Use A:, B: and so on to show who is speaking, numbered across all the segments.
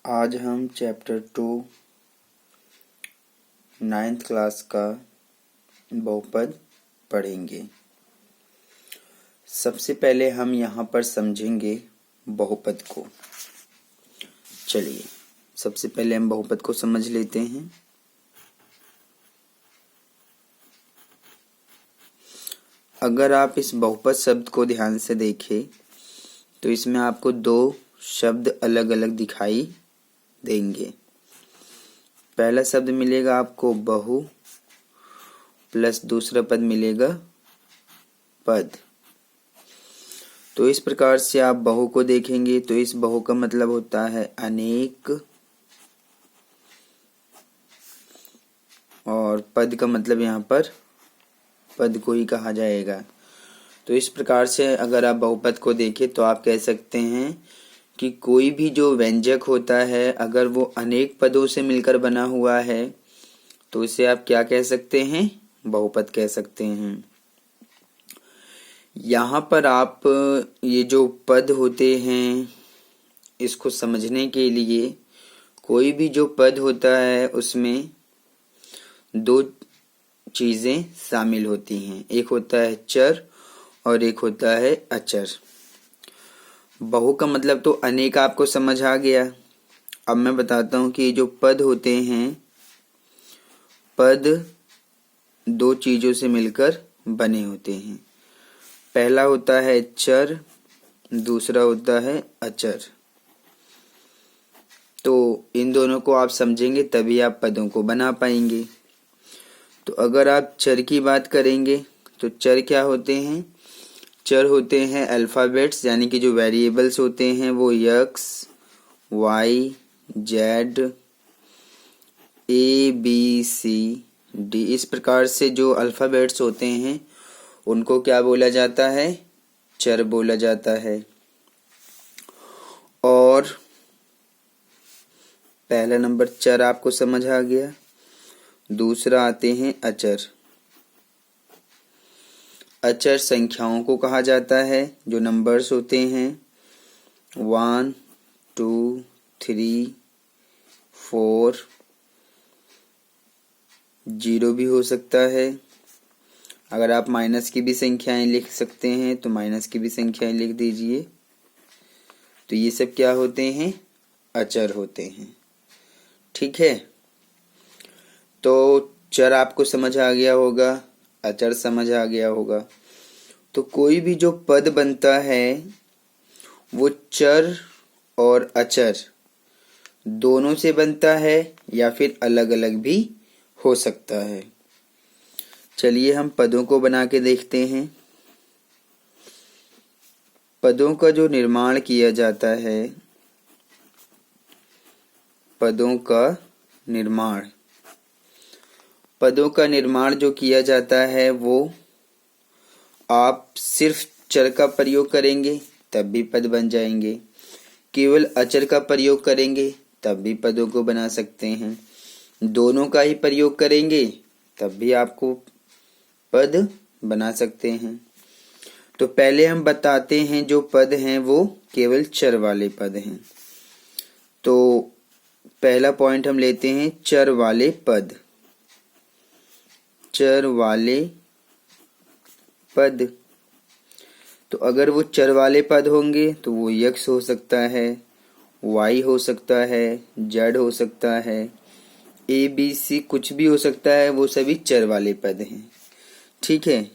A: आज हम chapter 2 9th class का बहुपद पढ़ेंगे। सबसे पहले हम यहाँ पर समझेंगे बहुपद को। चलिए सबसे पहले हम बहुपद को समझ लेते हैं। अगर आप इस बहुपद शब्द को ध्यान से देखें तो इसमें आपको दो शब्द अलग अलग दिखाई देंगे। पहला शब्द मिलेगा आपको बहु प्लस दूसरा पद मिलेगा पद। तो इस प्रकार से आप बहु को देखेंगे तो इस बहु का मतलब होता है अनेक, और पद का मतलब यहाँ पर पद को ही कहा जाएगा। तो इस प्रकार से अगर आप बहुपद को देखें तो आप कह सकते हैं कि कोई भी जो व्यंजक होता है अगर वो अनेक पदों से मिलकर बना हुआ है तो इसे आप क्या कह सकते हैं, बहुपद कह सकते हैं। यहाँ पर आप ये जो पद होते हैं इसको समझने के लिए कोई भी जो पद होता है उसमें दो चीजें शामिल होती हैं, एक होता है चर और एक होता है अचर। बहु का मतलब तो अनेक आपको समझ आ गया। अब मैं बताता हूँ कि जो पद होते हैं, पद दो चीजों से मिलकर बने होते हैं। पहला होता है चर, दूसरा होता है अचर। तो इन दोनों को आप समझेंगे तभी आप पदों को बना पाएंगे। तो अगर आप चर की बात करेंगे तो चर क्या होते हैं? चर होते हैं अल्फाबेट्स, यानी कि जो वेरिएबल्स होते हैं वो एक्स, वाई, जेड, ए, बी, सी, डी, इस प्रकार से जो अल्फाबेट्स होते हैं उनको क्या बोला जाता है? चर बोला जाता है। और पहला नंबर चर आपको समझ आ गया। दूसरा आते हैं अचर। अचर संख्याओं को कहा जाता है, जो नंबर्स होते हैं 1, 2, 3, 4, 0 भी हो सकता है। अगर आप माइनस की भी संख्याएं लिख सकते हैं तो माइनस की भी संख्याएं लिख दीजिए। तो ये सब क्या होते हैं? अचर होते हैं। ठीक है, तो चर आपको समझ आ गया होगा, अचर समझ आ गया होगा। तो कोई भी जो पद बनता है वो चर और अचर दोनों से बनता है या फिर अलग अलग भी हो सकता है। चलिए हम पदों को बना के देखते हैं। पदों का जो निर्माण किया जाता है, पदों का निर्माण जो किया जाता है वो आप सिर्फ चर का प्रयोग करेंगे तब भी पद बन जाएंगे, केवल अचर का प्रयोग करेंगे तब भी पदों को बना सकते हैं, दोनों का ही प्रयोग करेंगे तब भी आपको पद बना सकते हैं। तो पहले हम बताते हैं जो पद हैं वो केवल चर वाले पद हैं। तो पहला पॉइंट हम लेते हैं चर वाले पद। चर वाले पद, तो अगर वो चर वाले पद होंगे तो वो यक्स हो सकता है, वाई हो सकता है, जेड हो सकता है, ए, बी, सी कुछ भी हो सकता है, वो सभी चर वाले पद हैं। ठीक है,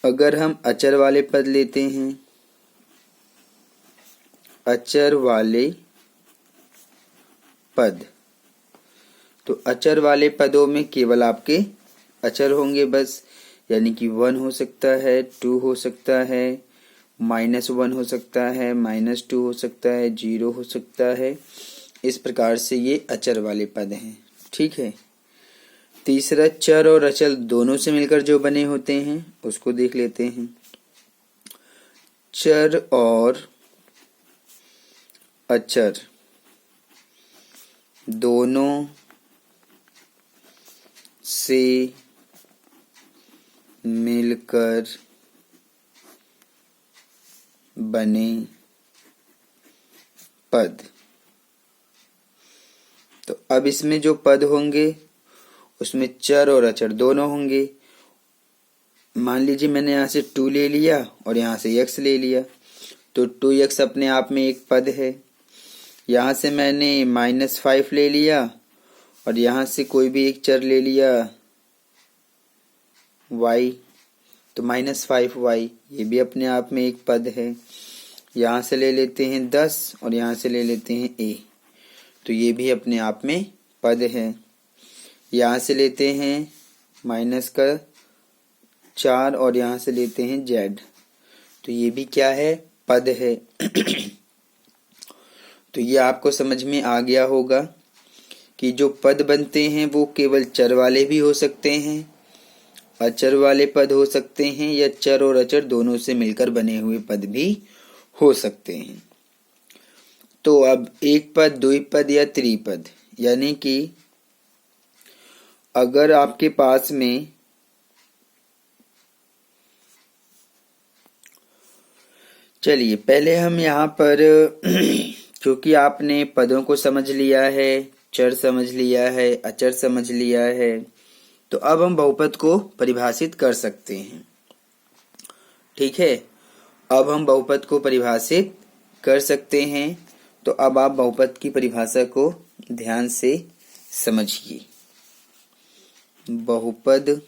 A: अगर हम अचर वाले पद लेते हैं, अचर वाले पद, तो अचर वाले पदों में केवल आपके अचर होंगे बस, यानी कि 1 हो सकता है, 2 हो सकता है, -1 हो सकता है, -2 हो सकता है, 0 हो सकता है। इस प्रकार से ये अचर वाले पद हैं। ठीक है, तीसरा चर और अचर दोनों से मिलकर जो बने होते हैं उसको देख लेते हैं। चर और अचर दोनों से मिलकर बने पद। अब इसमें जो पद होंगे उसमें चर और अचर दोनों होंगे। मान लीजिए मैंने यहाँ से 2 ले लिया और यहाँ से x ले लिया, तो 2x अपने आप में एक पद है। यहाँ से मैंने -5 ले लिया और यहाँ से कोई भी एक चर ले लिया y, तो -5y, ये भी अपने आप में एक पद है। यहाँ से ले लेते हैं 10 और यहाँ से ले लेते हैं a, तो ये भी अपने आप में पद है। यहाँ से लेते हैं -4 और यहाँ से लेते हैं z, तो ये भी क्या है, पद है। तो ये आपको समझ में आ गया होगा कि जो पद बनते हैं वो केवल चर वाले भी हो सकते हैं, अचर वाले पद हो सकते हैं, या चर और अचर दोनों से मिलकर बने हुए पद भी हो सकते हैं। तो अब एक पद, द्विपद या त्रिपद, यानी कि अगर आपके पास में चलिए पहले हम यहाँ पर क्योंकि आपने पदों को समझ लिया है, चर समझ लिया है, अचर समझ लिया है, तो अब हम बहुपद को परिभाषित कर सकते हैं। ठीक है, अब हम बहुपद को परिभाषित कर सकते हैं। तो अब आप बहुपद की परिभाषा को ध्यान से समझिए। बहुपद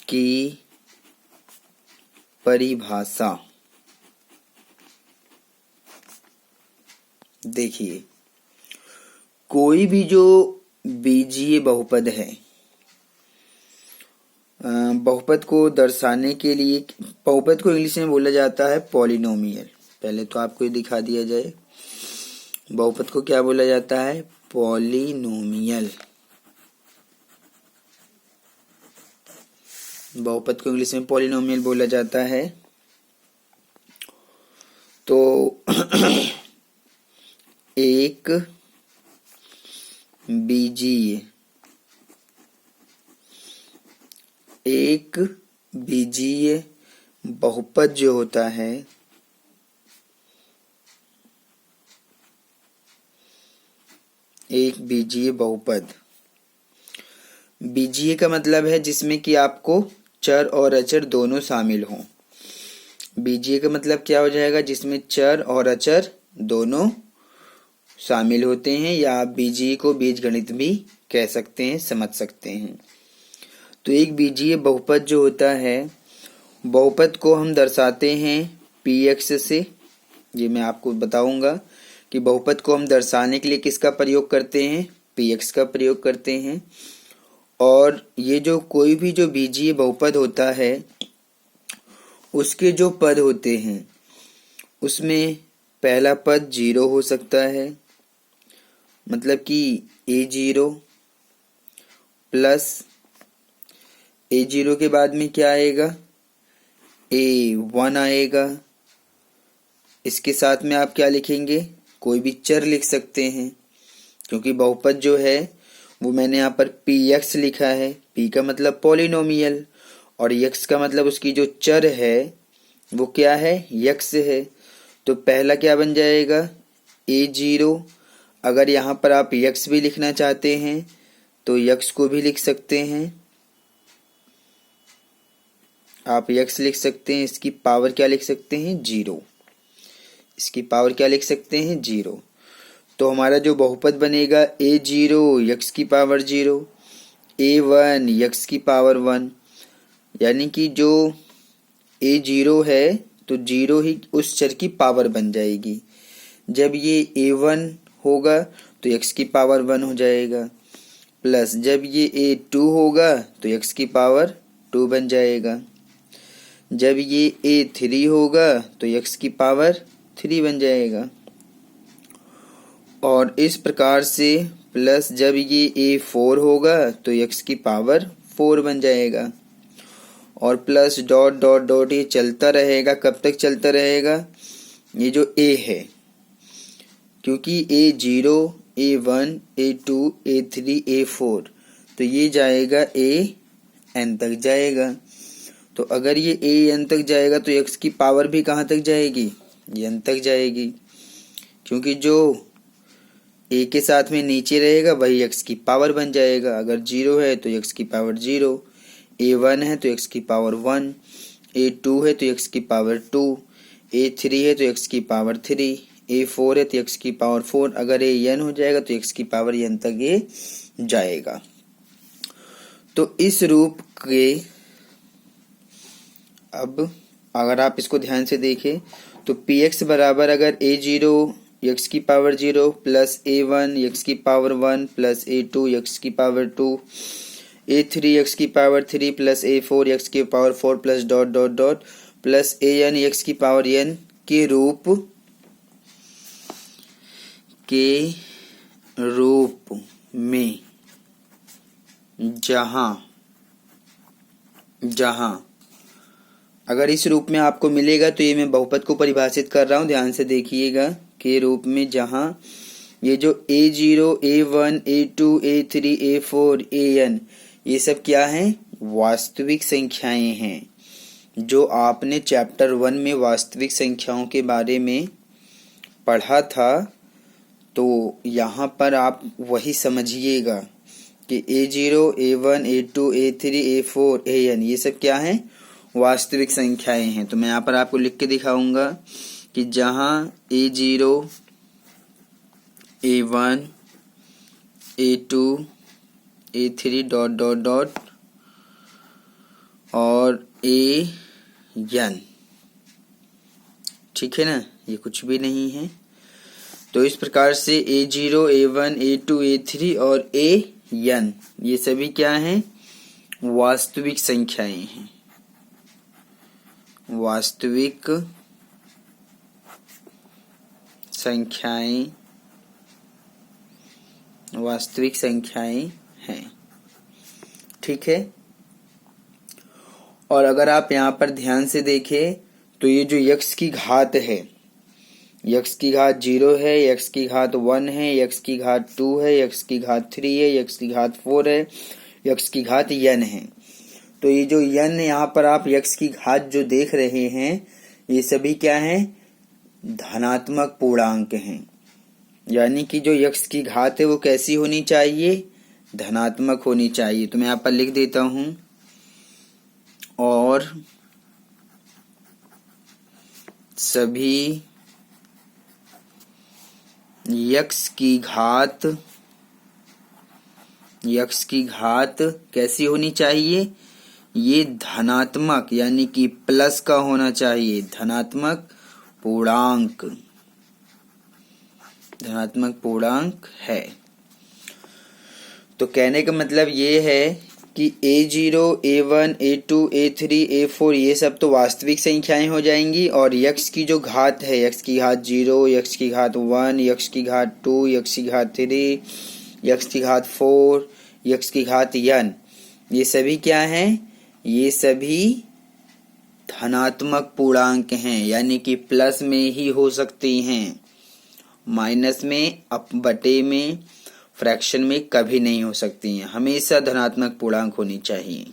A: की परिभाषा देखिए, कोई भी जो बीजीय बहुपद है, बहुपद को दर्शाने के लिए, बहुपद को इंग्लिश में बोला जाता है पॉलिनोमियल। पहले तो आपको ये दिखा दिया जाए, बहुपद को क्या बोला जाता है, पॉलिनोमियल। बहुपद को इंग्लिश में पॉलिनोमियल बोला जाता है। तो एक बीजीय बहुपद जो होता है, एक बीजीय बहुपद, बीजीय का मतलब है जिसमें कि आपको चर और अचर दोनों शामिल हों। बीजीय का मतलब क्या हो जाएगा, जिसमें चर और अचर दोनों शामिल होते हैं, या आप बीजीय को बीजगणित भी कह सकते हैं, समझ सकते हैं। तो एक बीजीय बहुपद जो होता है, बहुपद को हम दर्शाते हैं px से। ये मैं आपको बताऊंगा कि बहुपद को हम दर्शाने के लिए किसका प्रयोग करते हैं, px का प्रयोग करते हैं। और ये जो कोई भी जो बीजीय बहुपद होता है, उसके जो पद होते हैं उसमें पहला पद 0 हो सकता है, मतलब कि a0 प्लस a0 के बाद में क्या आएगा, a1 आएगा। इसके साथ में आप क्या लिखेंगे, कोई भी चर लिख सकते हैं, क्योंकि बहुपद जो है वो मैंने यहाँ पर px लिखा है। p का मतलब पॉलिनोमियल और x का मतलब उसकी जो चर है वो क्या है, x है। तो पहला क्या बन जाएगा, a0। अगर यहाँ पर आप x भी लिखना चाहते हैं तो x को भी लिख सकते हैं, आप x लिख सकते हैं। इसकी पावर क्या लिख सकते हैं, 0। इसकी पावर क्या लिख सकते हैं, 0। तो हमारा जो बहुपद बनेगा a0 x की पावर 0, a1 x की पावर 1, यानी कि जो a0 है तो 0 ही उस चर की पावर बन जाएगी। जब ये a1 होगा तो x की पावर 1 हो जाएगा, प्लस जब ये a2 होगा तो x की पावर 2 बन जाएगा, जब ये a3 होगा तो x की पावर 3 बन जाएगा। और इस प्रकार से प्लस जब ये a4 होगा तो x की पावर 4 बन जाएगा। और प्लस डॉट डॉट डॉट ये चलता रहेगा। कब तक चलता रहेगा, ये जो a है, क्योंकि a0 a1 a2 a3 a4, तो ये जाएगा an तक जाएगा। तो अगर ये an तक जाएगा तो x की पावर भी कहाँ तक जाएगी, n तक जाएगी, क्योंकि जो ए के साथ में नीचे रहेगा वही एक्स की पावर बन जाएगा। अगर 0 है तो एक्स की पावर 0, A1 है तो एक्स की पावर 1, A2 है तो एक्स की पावर 2, A3 है तो एक्स की पावर 3, A4 है तो एक्स की पावर 4। अगर AN हो जाएगा तो एक्स की पावर n तक ये जाएगा। तो इस रूप के अब अगर आप इसको ध्यान से देखें तो px बराबर अगर A0 एक्स की पावर 0 प्लस A1 एक्स की पावर 1 प्लस A2 एक्स की पावर 2, A3 एक्स की पावर 3 प्लस A4 एक्स की power 4 plus dot dot dot plus AN x की पावर n के रूप में जहां अगर इस रूप में आपको मिलेगा तो ये मैं बहुपद को परिभाषित कर रहा हूं, ध्यान से देखिएगा, के रूप में जहां ये जो A0 A1 A2 A3 A4 AN ये सब क्या हैं, वास्तविक संख्याएं हैं। जो आपने चैप्टर 1 में वास्तविक संख्याओं के बारे में पढ़ा था, तो यहाँ पर आप वही समझिएगा कि A0 A1 A2 A3 A4 AN ये सब क्या हैं, वास्तविक संख्याएं हैं। तो मैं यहाँ पर आपको लिख के दिखाऊंगा कि जहाँ A0 A1 A2 A3 dot dot dot और AN, ठीक है ना, ये कुछ भी नहीं है। तो इस प्रकार से A0 A1 A2 A3 और AN ये सभी क्या हैं, वास्तविक संख्याएं हैं। वास्तविक संख्याएं हैं, ठीक है। और अगर आप यहाँ पर ध्यान से देखें तो ये जो यक्स की घात है, यक्स की घात 0 है, यक्स की घात 1 है, यक्स की घात 2 है, यक्स की घात 3 है, यक्स की घात 4 है, यक्स की घात n है। तो ये जो n यहाँ पर आप यक्स की घात जो देख रहे हैं ये सभी क्या हैं, धनात्मक पूर्णांक हैं। यानी कि जो यक्स की घात है वो कैसी होनी चाहिए, धनात्मक होनी चाहिए। तो मैं यहाँ पर लिख देता हूं, और सभी यक्स की घात कैसी होनी चाहिए, ये धनात्मक यानी कि प्लस का होना चाहिए, धनात्मक पूर्णांक है। तो कहने का मतलब ये है कि A0 A1 A2 A3 A4 ये सब तो वास्तविक संख्याएं हो जाएंगी, और यक्स की जो घात है, यक्स की घात 0, यक्स की घात 1, यक्स की घात 2, यक्स की घात 3, यक्स की घात 4, यक्स की घात n ये सभी क्या हैं, ये सभी धनात्मक पूर्णांक हैं। यानी कि प्लस में ही हो सकती हैं, माइनस में, बटे में, फ्रैक्शन में कभी नहीं हो सकती हैं। हमेशा धनात्मक पूर्णांक होनी चाहिए,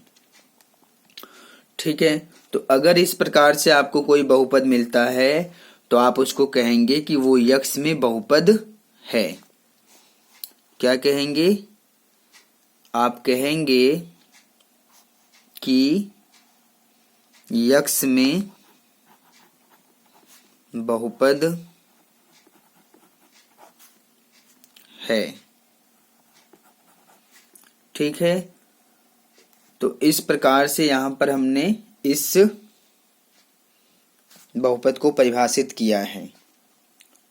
A: ठीक है। तो अगर इस प्रकार से आपको कोई बहुपद मिलता है तो आप उसको कहेंगे कि वो यक्स में बहुपद है। क्या कहेंगे, आप कहेंगे कि यक्स में बहुपद है, ठीक है। तो इस प्रकार से यहाँ पर हमने इस बहुपद को परिभाषित किया है,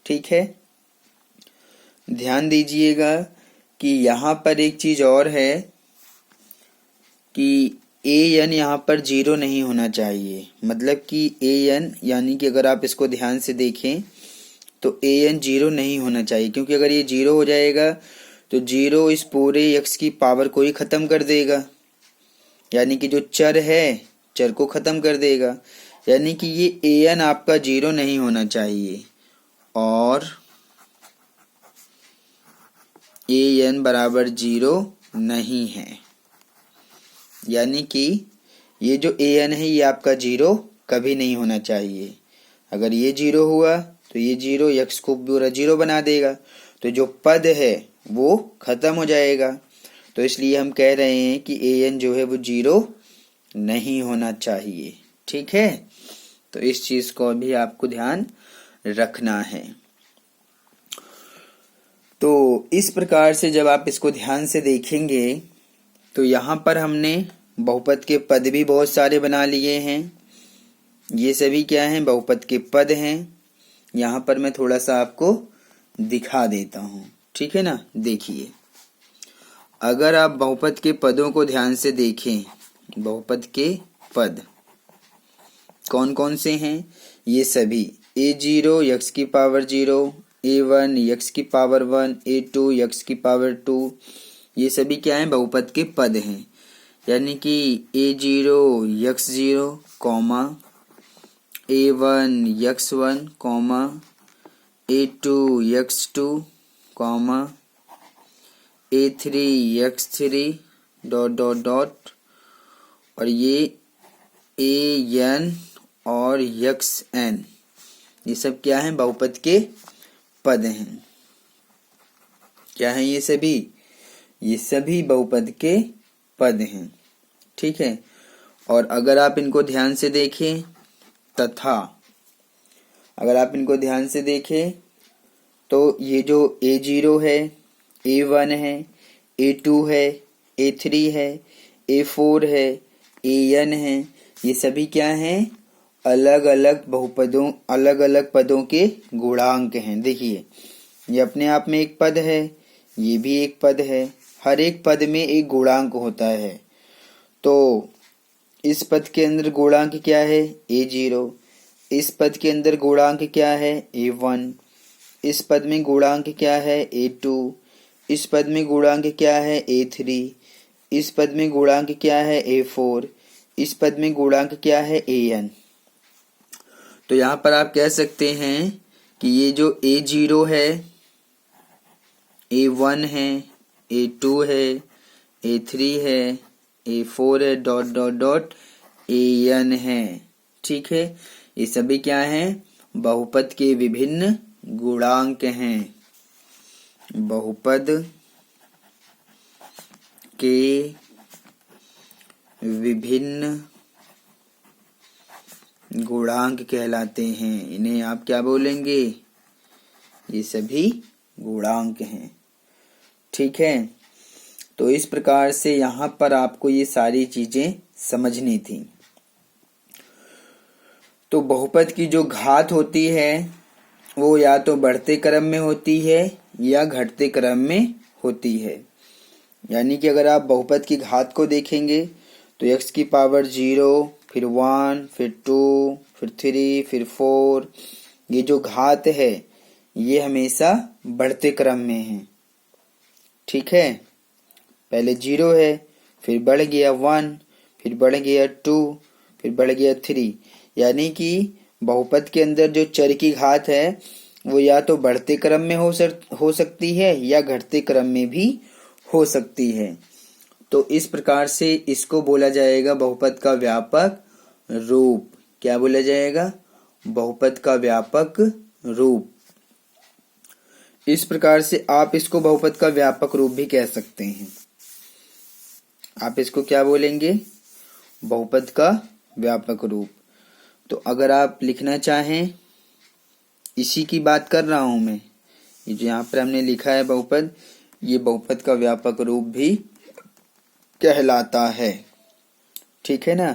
A: ठीक है। ध्यान दीजिएगा कि यहाँ पर एक चीज और है कि AN यहाँ पर 0 नहीं होना चाहिए। मतलब कि AN यानी कि अगर आप इसको ध्यान से देखें तो AN 0 नहीं होना चाहिए, क्योंकि अगर ये 0 हो जाएगा तो 0 इस पूरे यक्स की पावर को ही खत्म कर देगा। यानी कि जो चर है, चर को खत्म कर देगा। यानी कि ये AN आपका 0 नहीं होना चाहिए, और AN बराबर 0 नहीं है। यानी कि ये जो AN है ये आपका 0 कभी नहीं होना चाहिए। अगर ये 0 हुआ तो ये 0 यक्स को पूरा 0 बना देगा। तो जो पद है वो खत्म हो जाएगा। तो इसलिए हम कह रहे हैं कि an जो है वो 0 नहीं होना चाहिए। ठीक है, तो इस चीज को भी आपको ध्यान रखना है। तो इस प्रकार से जब आप इसको ध्यान से देखेंगे तो यहाँ पर हमने बहुपद के पद भी बहुत सारे बना लिए हैं। ये सभी क्या हैं, बहुपद के पद हैं। यहाँ पर मैं थोड़ा सा आपको दिखा देता हूँ। ठीक है ना, देखिए, अगर आप बहुपद के पदों को ध्यान से देखें, बहुपद के पद कौन कौन से हैं, ये सभी a0 x की पावर 0, a1 x की पावर 1, a2 x की पावर 2, ये सभी क्या हैं, बहुपद के पद हैं। यानी कि a0 x0, a1 x1, a2 x2, a3 x3 और ये an और xn, ये सब क्या हैं, बहुपद के पद हैं। क्या हैं ये सभी, ये सभी बहुपद के पद हैं। ठीक है, और अगर आप इनको ध्यान से देखें तथा अगर आप इनको ध्यान से देखें तो ये जो a0 है, a1 है, a2 है, a3 है, a4 है, an है, ये सभी क्या हैं, अलग अलग पदों के गुणांक हैं। देखिए, ये अपने आप में एक पद है, ये भी एक पद है, हर एक पद में एक गुणांक होता है। तो इस पद के अंदर गुणांक क्या है, a0, इस पद के अंदर गुणांक क्या है, a1, इस पद में गुणांक क्या है, a2, इस पद में गुणांक क्या है, a3, इस पद में गुणांक क्या है, a4, इस पद में गुणांक क्या है, an। तो यहाँ पर आप कह सकते हैं कि ये जो a0 है, a1 है, a2 है, a3 है, a4 है, an है। ठीक है, ये सभी क्या हैं, बहुपद के विभिन्न गुणांक हैं। बहुपद के विभिन्न गुणांक कहलाते हैं। इन्हें आप क्या बोलेंगे, ये सभी गुणांक हैं। ठीक है, तो इस प्रकार से यहाँ पर आपको ये सारी चीजें समझनी थी। तो बहुपद की जो घात होती है वो या तो बढ़ते क्रम में होती है या घटते क्रम में होती है। यानी कि अगर आप बहुपद की घात को देखेंगे तो x की पावर 0, फिर 1, फिर 2, फिर 3, फिर 4, ये जो घात है ये हमेशा बढ़ते क्रम में है। ठीक है, पहले 0 है, फिर बढ़ गया 1, फिर बढ़ गया 2, फिर बढ़ गया 3। यानी कि बहुपद के अंदर जो चर की घात है वो या तो बढ़ते क्रम में हो सकती है या घटते क्रम में भी हो सकती है। तो इस प्रकार से इसको बोला जाएगा बहुपद का व्यापक रूप। क्या बोला जाएगा, बहुपद का व्यापक रूप। इस प्रकार से आप इसको बहुपद का व्यापक रूप भी कह सकते हैं। आप इसको क्या बोलेंगे, बहुपद का व्यापक रूप। तो अगर आप लिखना चाहें, इसी की बात कर रहा हूं मैं, ये जो यहाँ पर हमने लिखा है बहुपद, ये बहुपद का व्यापक रूप भी कहलाता है। ठीक है ना,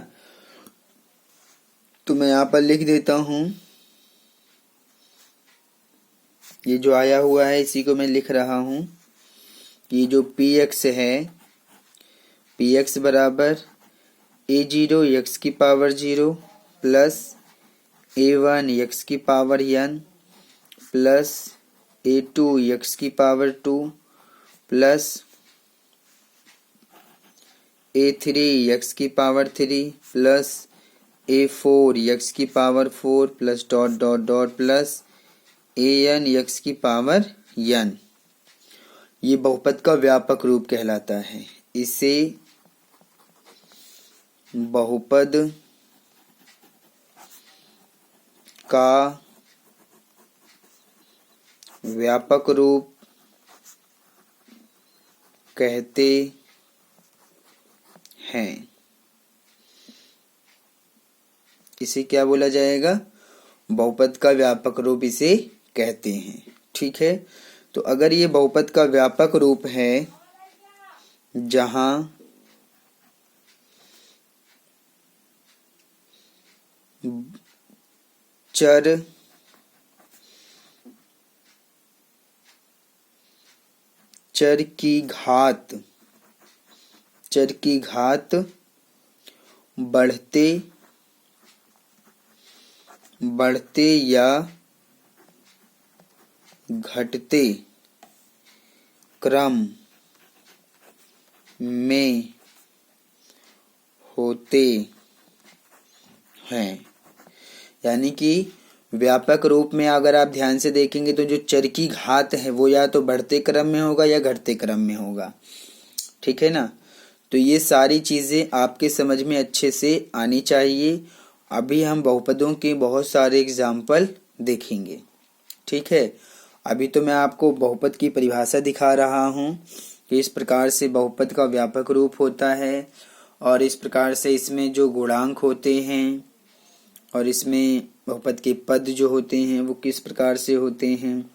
A: तो मैं यहाँ पर लिख देता हूं, ये जो आया हुआ है इसी को मैं लिख रहा हूं। ये जो px है, px बराबर a0 x की पावर 0 प्लस a1 x की power n plus a2 x की पावर 2 प्लस a3 x की पावर 3 प्लस a4 x की power 4 plus plus an x की पावर n। ये बहुपद का व्यापक रूप कहलाता है। इसे बहुपद का व्यापक रूप कहते हैं। इसे क्या बोला जाएगा? बहुपद का व्यापक रूप इसे कहते हैं। ठीक है, तो अगर ये बहुपद का व्यापक रूप है जहां चर की घात बढ़ते या घटते क्रम में होते हैं। यानी कि व्यापक रूप में अगर आप ध्यान से देखेंगे तो जो चर की घात है वो या तो बढ़ते क्रम में होगा या घटते क्रम में होगा। ठीक है ना, तो ये सारी चीजें आपके समझ में अच्छे से आनी चाहिए। अभी हम बहुपदों के बहुत सारे एग्जाम्पल देखेंगे। ठीक है, अभी तो मैं आपको बहुपद की परिभाषा दिखा रहा हूँ कि इस प्रकार से बहुपद का व्यापक रूप होता है और इस प्रकार से इसमें जो गुणांक होते हैं और इसमें बहुपद के पद जो होते हैं वो किस प्रकार से होते हैं।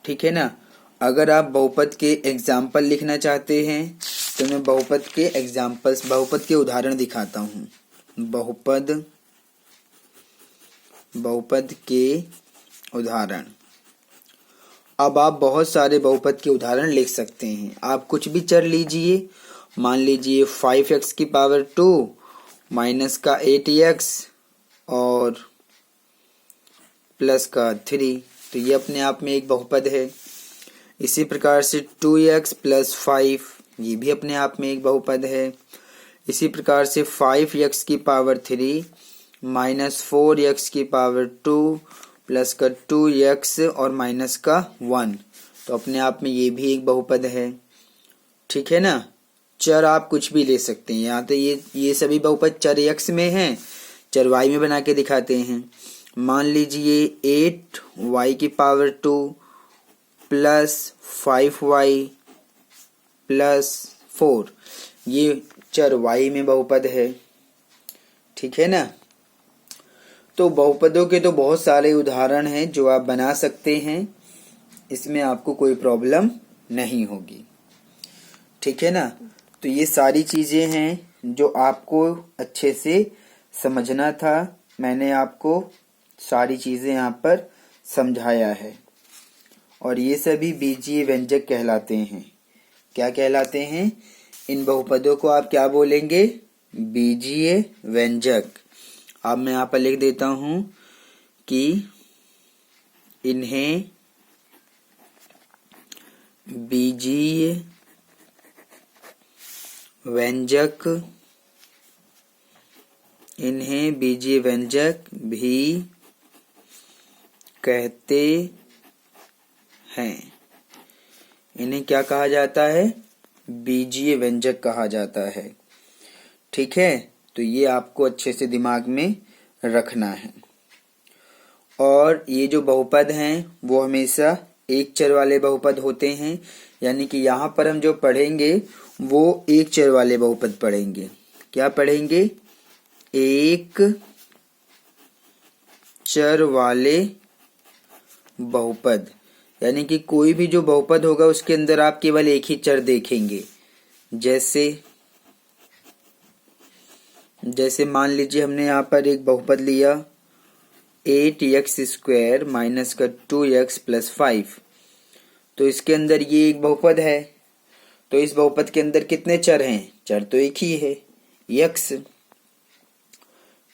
A: ठीक है ना, अगर आप बहुपद के एग्जाम्पल लिखना चाहते हैं तो मैं बहुपद के उदाहरण दिखाता हूँ। बहुपद के उदाहरण। अब आप बहुत सारे बहुपद के उदाहरण लिख सकते हैं। आप कुछ भी चर लीजिए, मान लीजिए 5x की पावर 2 माइनस का 8x और प्लस का 3, तो ये अपने आप में एक बहुपद है। इसी प्रकार से 2x प्लस 5, ये भी अपने आप में एक बहुपद है। इसी प्रकार से 5x की पावर 3 माइनस 4x की पावर 2 प्लस का 2x और माइनस का 1, तो अपने आप में ये भी एक बहुपद है। ठीक है ना, चर आप कुछ भी ले सकते हैं। यहाँ तो ये सभी बहुपद चर x में हैं, चर y में बना के दिखाते हैं। मान लीजिए 8y की पावर 2 प्लस 5y प्लस 4, ये चर y में बहुपद है। ठीक है ना, तो बहुपदों के तो बहुत सारे उदाहरण हैं जो आप बना सकते हैं, इसमें आपको कोई प्रॉब्लम नहीं होगी। ठीक है ना, तो ये सारी चीजें हैं जो आपको अच्छे से समझना था। मैंने आपको सारी चीजें यहाँ पर समझाया है और ये सभी बीजीय व्यंजक कहलाते हैं। क्या कहलाते हैं? इन बहुपदों को आप क्या बोलेंगे? बीजीय व्यंजक। अब मैं यहाँ पर लिख देता हूं कि इन्हें बीजीय व्यंजक भी कहते हैं। इन्हें क्या कहा जाता है? बीजीय व्यंजक कहा जाता है। ठीक है, तो ये आपको अच्छे से दिमाग में रखना है। और ये जो बहुपद हैं वो हमेशा एक चर वाले बहुपद होते हैं, यानी कि यहाँ पर हम जो पढ़ेंगे वो एक चर वाले बहुपद पढ़ेंगे। क्या पढ़ेंगे? एक चर वाले बहुपद, यानी कि कोई भी जो बहुपद होगा उसके अंदर आप केवल एक ही चर देखेंगे। जैसे मान लीजिए हमने यहाँ पर एक बहुपद लिया 8x स्क्वायर माइनस का 2x प्लस 5, तो इसके अंदर ये एक बहुपद है। तो इस बहुपद के अंदर कितने चर हैं? चर तो एक ही है, x।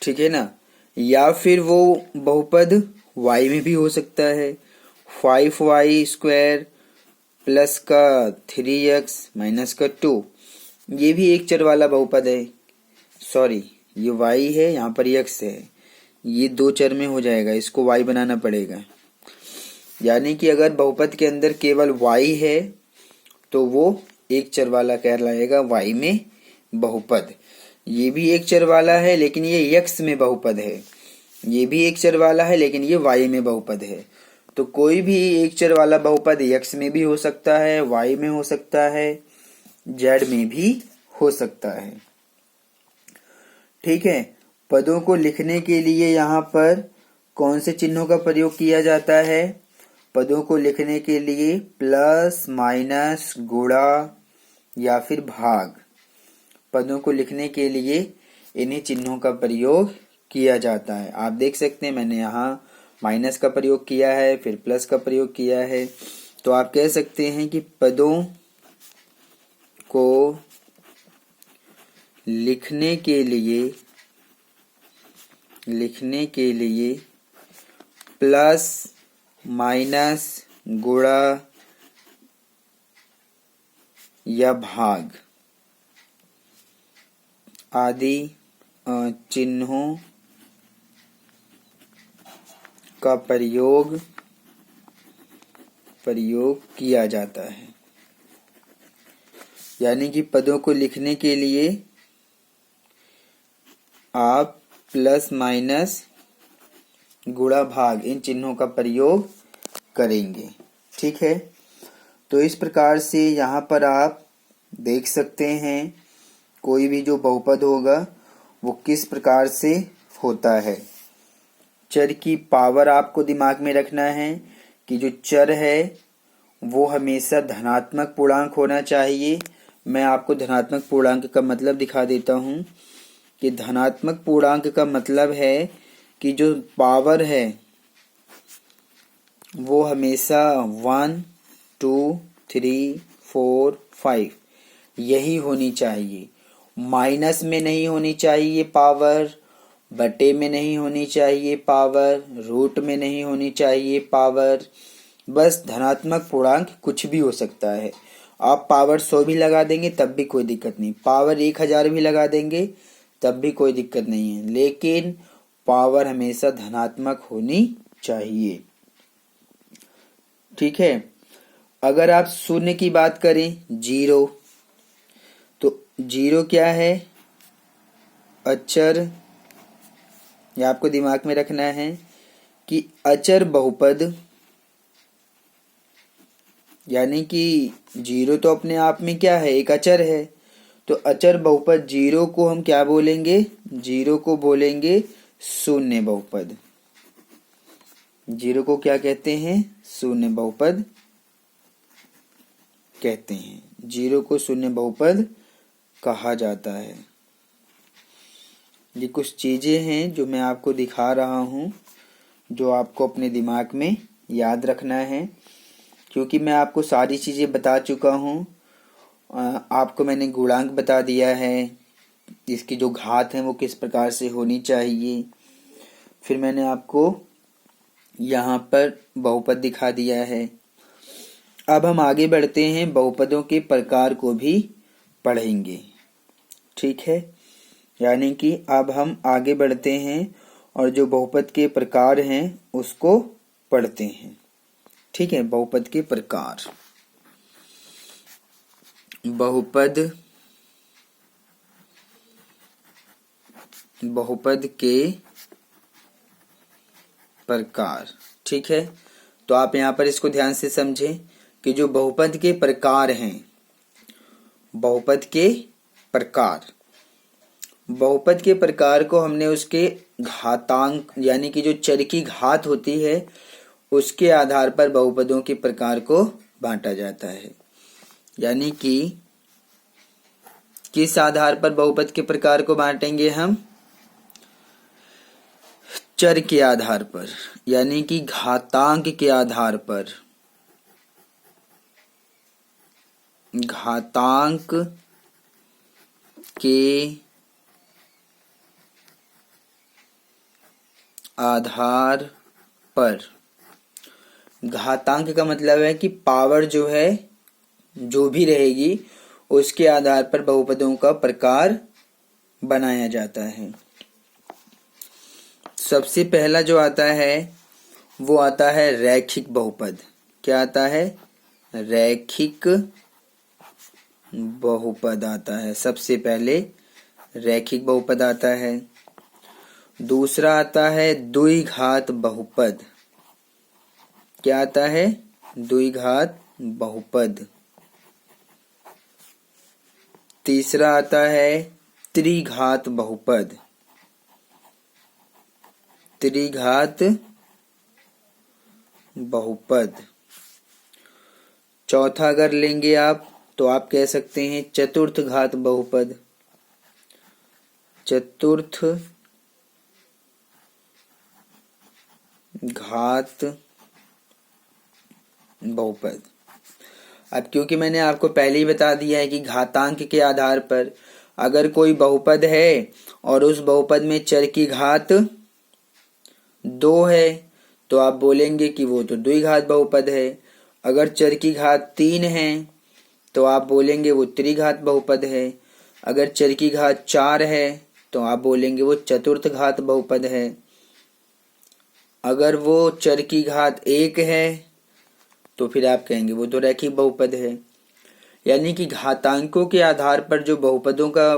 A: ठीक है ना, या फिर वो बहुपद y में भी हो सकता है, 5y स्क्वायर प्लस का 3x माइनस का 2, ये भी एक चर वाला बहुपद है। सॉरी, ये y है, यहाँ पर x है, ये दो चर में हो जाएगा, इसको y बनाना पड़ेगा। यानी कि अगर बहुपद के अंदर केवल y है तो वो एक चर वाला कहलाएगा, y में बहुपद। ये भी एक चर वाला है लेकिन ये x में बहुपद है, ये भी एक चर वाला है लेकिन ये y में बहुपद है। तो कोई भी एक चर वाला बहुपद x में भी हो सकता है, y में हो सकता है, z में भी हो सकता है। ठीक है, पदों को लिखने के लिए यहाँ पर कौन से चिन्हों का प्रयोग किया जाता है? पदों को लिखने के लिए प्लस, माइनस, गुणा या फिर भाग। पदों को लिखने के लिए इन्हीं चिन्हों का प्रयोग किया जाता है। आप देख सकते हैं मैंने यहाँ माइनस का प्रयोग किया है, फिर प्लस का प्रयोग किया है। तो आप कह सकते हैं कि पदों को लिखने के लिए प्लस, माइनस, गुणा या भाग आदि चिन्हों का प्रयोग किया जाता है। यानी कि पदों को लिखने के लिए आप प्लस, माइनस, गुणा, भाग इन चिन्हों का प्रयोग करेंगे। ठीक है, तो इस प्रकार से यहाँ पर आप देख सकते हैं कोई भी जो बहुपद होगा वो किस प्रकार से होता है। चर की पावर आपको दिमाग में रखना है कि जो चर है वो हमेशा धनात्मक पूर्णांक होना चाहिए। मैं आपको धनात्मक पूर्णांक का मतलब दिखा देता हूँ कि धनात्मक पूर्णांक का मतलब है कि जो पावर है वो हमेशा 1, 2, 3, 4, 5 यही होनी चाहिए। माइनस में नहीं होनी चाहिए पावर, बटे में नहीं होनी चाहिए पावर, रूट में नहीं होनी चाहिए पावर। बस धनात्मक पूर्णांक कुछ भी हो सकता है। आप पावर 100 भी लगा देंगे तब भी कोई दिक्कत नहीं, पावर 1000 भी लगा देंगे तब भी कोई दिक्कत नहीं है, लेकिन पावर हमेशा धनात्मक होनी चाहिए। ठीक है, अगर आप शून्य की बात करें, 0, तो 0 क्या है? अचर। यह आपको दिमाग में रखना है कि अचर बहुपद, यानी कि 0 तो अपने आप में क्या है? एक अचर है। तो अचर बहुपद 0 को हम क्या बोलेंगे? 0 को बोलेंगे शून्य बहुपद। 0 को क्या कहते हैं? शून्य बहुपद कहते हैं। 0 को शून्य बहुपद कहा जाता है। ये कुछ चीजें हैं जो मैं आपको दिखा रहा हूँ, जो आपको अपने दिमाग में याद रखना है, क्योंकि मैं आपको सारी चीजें बता चुका हूँ। आपको मैंने गुणांक बता दिया है, इसकी जो घात है वो किस प्रकार से होनी चाहिए। फिर मैंने आपको यहाँ पर बहुपद दिखा दिया है। अब हम आगे बढ़ते हैं, बहुपदों के प्रकार को भी पढ़ेंगे। ठीक है, यानी कि अब हम आगे बढ़ते हैं और जो बहुपद के प्रकार हैं उसको पढ़ते हैं। ठीक है, बहुपद के प्रकार। बहुपद के प्रकार। ठीक है, तो आप यहाँ पर इसको ध्यान से समझें कि जो बहुपद के प्रकार हैं, बहुपद के प्रकार को हमने उसके घातांक, यानी कि जो चर की घात होती है उसके आधार पर बहुपदों के प्रकार को बांटा जाता है। यानी कि किस आधार पर बहुपद के प्रकार को बांटेंगे हम? चर के आधार पर, यानी कि घातांक के आधार पर। घातांक के आधार पर। घातांक का मतलब है कि पावर जो है, जो भी रहेगी उसके आधार पर बहुपदों का प्रकार बनाया जाता है। सबसे पहला जो आता है वो आता है रैखिक बहुपद। क्या आता है? रैखिक बहुपद आता है। सबसे पहले रैखिक बहुपद आता है। दूसरा आता है द्विघात बहुपद। क्या आता है? द्विघात बहुपद। तीसरा आता है त्रिघात बहुपद। त्रिघात बहुपद। चौथा अगर लेंगे आप तो आप कह सकते हैं चतुर्थ घात बहुपद। चतुर्थ घात बहुपद। अब क्योंकि मैंने आपको पहले ही बता दिया है कि घातांक के आधार पर अगर कोई बहुपद है और उस बहुपद में चर की घात 2 है तो आप बोलेंगे कि वो तो द्विघात बहुपद है। अगर चर की घात 3 है तो आप बोलेंगे वो त्रिघात बहुपद है। अगर चर की घात 4 है तो आप बोलेंगे वो चतुर्थ घात बहुपद है। अगर वो चर की घात 1 है तो फिर आप कहेंगे वो तो रैखिक बहुपद है। यानी कि घातांकों के आधार पर जो बहुपदों का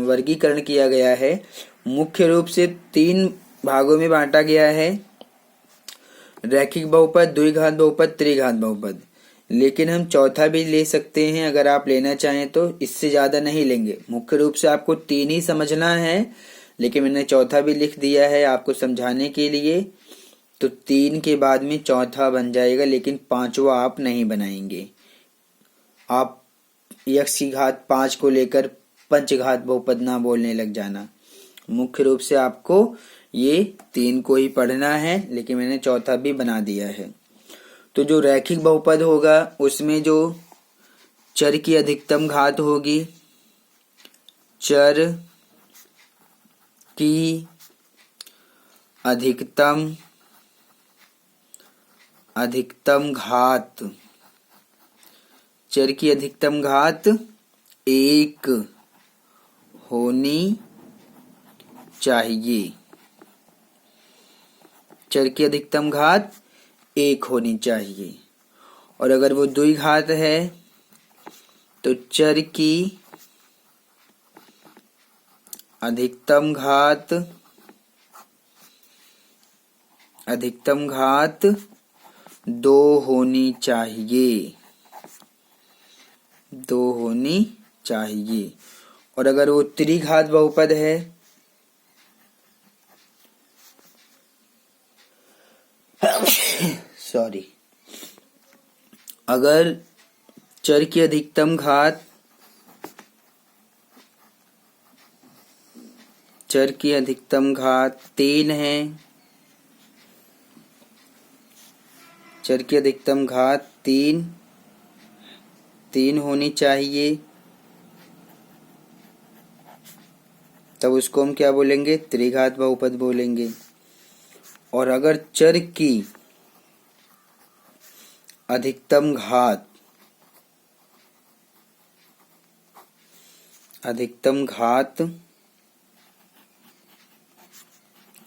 A: वर्गीकरण किया गया है मुख्य रूप से 3 भागों में बांटा गया है, रैखिक बहुपद, द्विघात बहुपद, त्रिघात बहुपद। लेकिन हम चौथा भी ले सकते हैं अगर आप लेना चाहें तो, इससे ज्यादा नहीं लेंगे। मुख्य रूप से आपको 3 ही समझना है, लेकिन मैंने चौथा भी लिख दिया है आपको समझाने के लिए। तो 3 के बाद में चौथा बन जाएगा, लेकिन 5वां आप नहीं बनाएंगे। आप x की घात 5 को लेकर पंचघात बहुपद ना बोलने लग जाना। मुख्य रूप से आपको ये 3 को ही पढ़ना है, लेकिन मैंने चौथा भी बना दिया है। तो जो रैखिक बहुपद होगा उसमें जो चर की अधिकतम घात होगी, चर की अधिकतम घात, चर की अधिकतम घात 1 होनी चाहिए। चर की अधिकतम घात 1 होनी चाहिए। और अगर वो द्विघात है तो चर की अधिकतम घात 2 होनी चाहिए। 2 होनी चाहिए। और अगर वो त्रिघात बहुपद है सॉरी, अगर चर की अधिकतम घात 3 है, चर की अधिकतम घात 3 होनी चाहिए, तब उसको हम क्या बोलेंगे? त्रिघात बहुपद बोलेंगे। और अगर चर की अधिकतम घात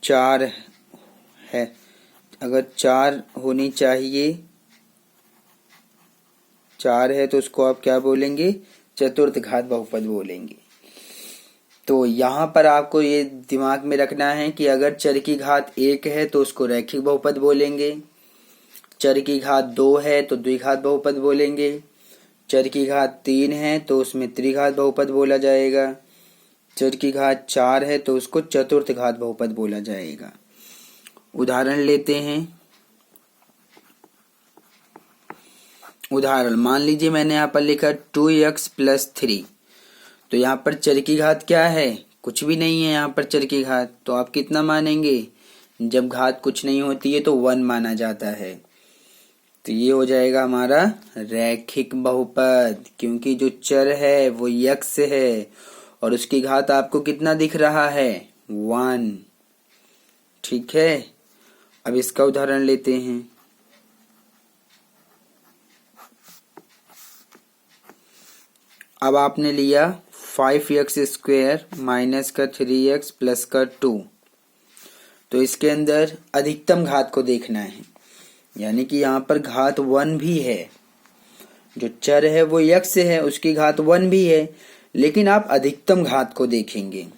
A: 4 है, अगर 4 होनी चाहिए, 4 है तो उसको आप क्या बोलेंगे? चतुर्थ घात बहुपद बोलेंगे। तो यहाँ पर आपको ये दिमाग में रखना है कि अगर चर की घात 1 है तो उसको रैखिक बहुपद बोलेंगे, चर की घात 2 है तो द्विघात बहुपद बोलेंगे, चर की घात 3 है तो उसमें त्रिघात बहुपद बोला जाएगा, चर की घात 4 है तो उसको चतुर्थ घात बहुपद बोला जाएगा। उदाहरण लेते हैं। उदाहरण मान लीजिए मैंने यहाँ पर लिखा 2x + 3। तो यहाँ पर चर की घात क्या है? कुछ भी नहीं है यहाँ पर चर की घात। तो आप कितना मानेंगे? जब घात कुछ नहीं होती है तो 1 माना जाता है। तो ये हो जाएगा हमारा रैखिक बहुपद, क्योंकि जो चर है वो x है और उसकी घात आपको कितना दिख रहा है? 1। ठीक है, अब इसका उदाहरण लेते हैं। अब आपने लिया 5x² माइनस का 3x प्लस का 2। तो इसके अंदर अधिकतम घात को देखना है, यानी कि यहाँ पर घात 1 भी है। जो चर है वो x है, उसकी घात 1 भी है, लेकिन आप अधिकतम घात को देखेंगे।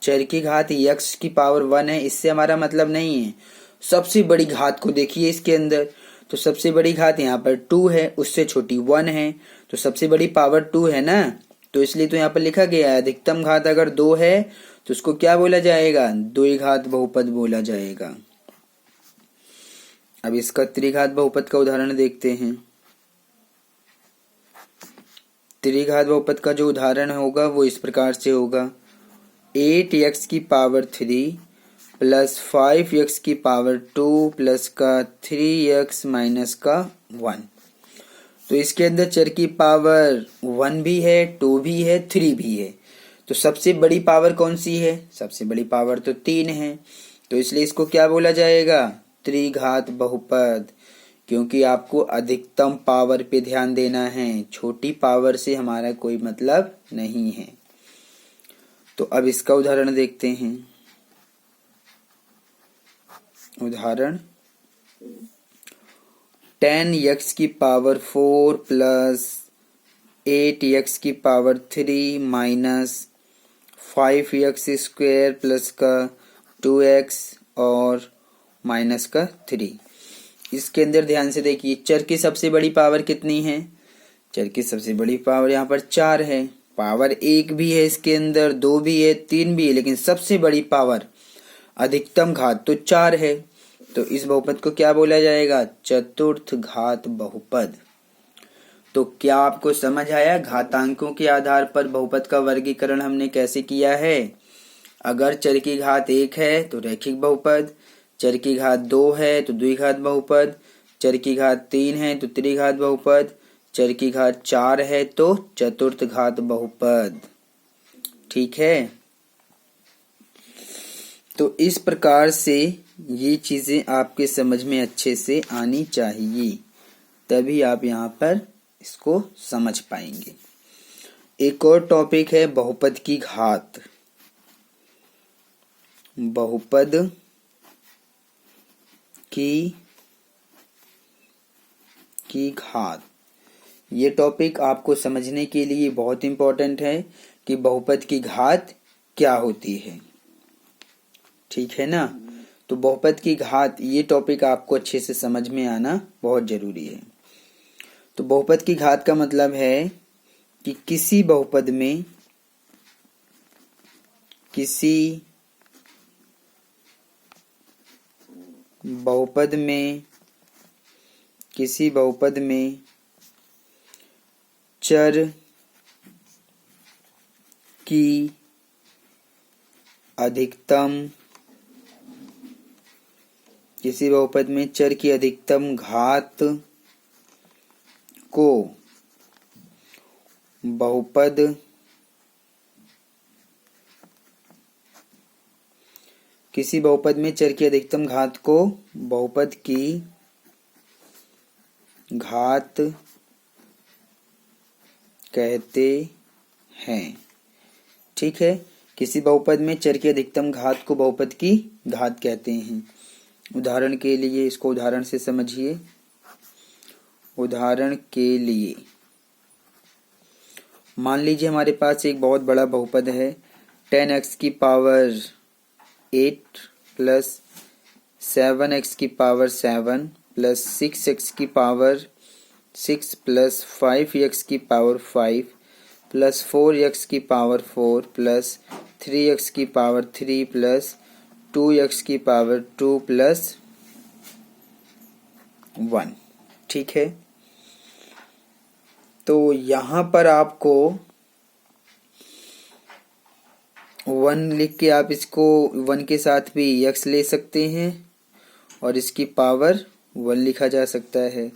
A: चर की घात x की पावर 1 है, इससे हमारा मतलब नहीं है। सबसे बड़ी घात को देखिए इसके अंदर। तो सबसे बड़ी घात यहाँ पर 2 है, उससे छोटी 1 है, तो सबसे बड़ी पावर 2 है ना, तो इसलिए तो यहाँ पर लिखा गया है अधिकतम घात अगर 2 है तो उसको क्या बोला जाएगा, द्विघात बहुपद बोला जाएगा। अब इसका त्रिघात बहुपद का उदाहरण देखते हैं। त्रिघात बहुपद का जो उदाहरण होगा वो इस प्रकार से होगा 8x की पावर 3 प्लस 5x की पावर 2 प्लस का 3x माइनस का 1। तो इसके अंदर चर की पावर 1 भी है, 2 भी है, 3 भी है। तो सबसे बड़ी पावर कौन सी है, सबसे बड़ी पावर तो 3 है, तो इसलिए इसको क्या बोला जाएगा, त्रिघात बहुपद, क्योंकि आपको अधिकतम पावर पे ध्यान देना है, छोटी पावर से हमारा कोई मतलब नहीं है। तो अब इसका उदाहरण देखते हैं। उदाहरण 10x की पावर 4 प्लस 8x की power 3 minus 5x square plus का 2x और माइनस का 3। इसके अंदर ध्यान से देखिए चर की सबसे बड़ी पावर कितनी है, चर की सबसे बड़ी पावर यहाँ पर 4 है, पावर 1 भी है इसके अंदर, 2 भी है, 3 भी है, लेकिन सबसे बड़ी पावर अधिकतम घात तो 4 है। तो इस बहुपद को क्या बोला जाएगा, चतुर्थ घात बहुपद। तो क्या आपको समझ आया घातांकों के आधार पर बहुपद का वर्गीकरण हमने कैसे किया है। अगर चर की घात 1 है तो रैखिक बहुपद, चर की घात 2 है तो द्विघात बहुपद, चर की घात 3 है तो त्रिघात बहुपद, चर की घात 4 है तो चतुर्थ घात बहुपद। ठीक है, तो इस प्रकार से ये चीजें आपके समझ में अच्छे से आनी चाहिए, तभी आप यहाँ पर इसको समझ पाएंगे। एक और टॉपिक है बहुपद की घात। बहुपद की घात, ये टॉपिक आपको समझने के लिए बहुत इंपॉर्टेंट है कि बहुपद की घात क्या होती है। ठीक है ना, तो बहुपद की घात ये टॉपिक आपको अच्छे से समझ में आना बहुत जरूरी है। तो बहुपद की घात का मतलब है कि किसी बहुपद में चर की अधिकतम घात को बहुपद किसी बहुपद में चर की अधिकतम घात को बहुपद की घात कहते हैं। ठीक है, किसी बहुपद में चर की अधिकतम घात को बहुपद की घात कहते हैं। उदाहरण के लिए इसको उदाहरण से समझिए। उदाहरण के लिए मान लीजिए हमारे पास एक बहुत बड़ा बहुपद है 10x की पावर 8 प्लस 7x की पावर 7 प्लस 6x की पावर 6 प्लस 5x की पावर 5 प्लस 4x की पावर 4 प्लस 3x की पावर 3 प्लस 2x की पावर 2 प्लस 1। ठीक है, तो यहाँ पर आपको 1 लिख के आप इसको 1 के साथ भी x ले सकते हैं और इसकी पावर 1 लिखा जा सकता है,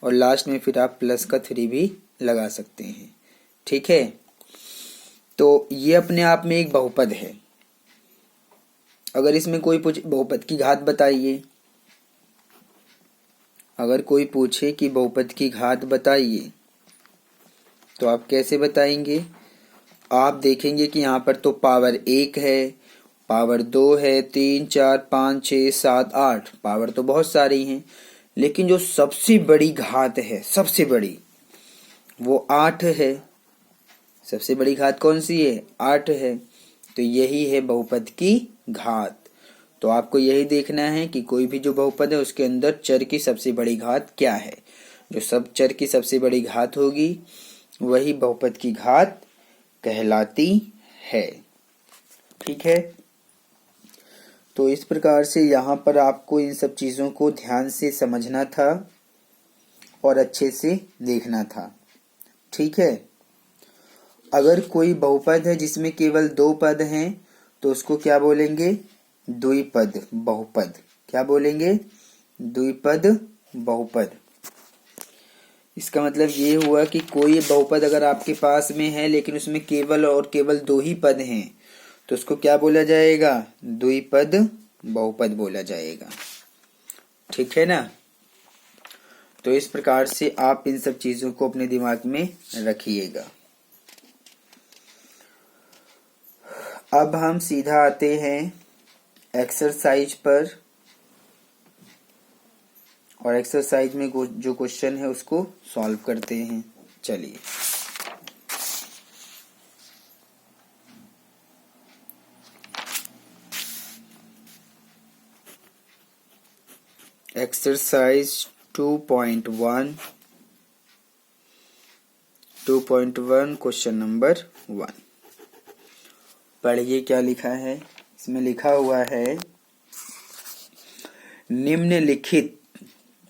A: और लास्ट में फिर आप प्लस का 3 भी लगा सकते हैं। ठीक है, तो ये अपने आप में एक बहुपद है। अगर इसमें कोई पूछे बहुपद की घात बताइए, अगर कोई पूछे कि बहुपद की घात बताइए तो आप कैसे बताएंगे। आप देखेंगे कि यहाँ पर तो पावर 1 है, पावर 2 है, 3 4 5 6 7 8, पावर तो बहुत सारी हैं, लेकिन जो सबसे बड़ी घात है, सबसे बड़ी, वो 8 है। सबसे बड़ी घात कौन सी है, 8 है। तो यही है बहुपद की घात। तो आपको यही देखना है कि कोई भी जो बहुपद है उसके अंदर चर की सबसे बड़ी घात क्या है। जो सब चर की सबसे बड़ी घात होगी वही बहुपद की घात कहलाती है। ठीक है, तो इस प्रकार से यहाँ पर आपको इन सब चीज़ों को ध्यान से समझना था और अच्छे से देखना था। ठीक है, अगर कोई बहुपद है जिसमें केवल 2 पद हैं तो उसको क्या बोलेंगे? द्विपद बहुपद। क्या बोलेंगे? द्विपद बहुपद। इसका मतलब ये हुआ कि कोई बहुपद अगर आपके पास में है लेकिन उसमें केवल और केवल 2 ही पद हैं तो उसको क्या बोला जाएगा? द्विपद बहुपद बोला जाएगा। ठीक है ना? तो इस प्रकार से आप इन सब चीजों को अपने दिमाग में रखिएगा। अब हम सीधा आते हैं एक्सरसाइज पर और एक्सरसाइज में जो क्वेश्चन है उसको सॉल्व करते हैं। चलिए, एक्सरसाइज 2.1 क्वेश्चन नंबर 1। पढ़िए क्या लिखा है। इसमें लिखा हुआ है, निम्नलिखित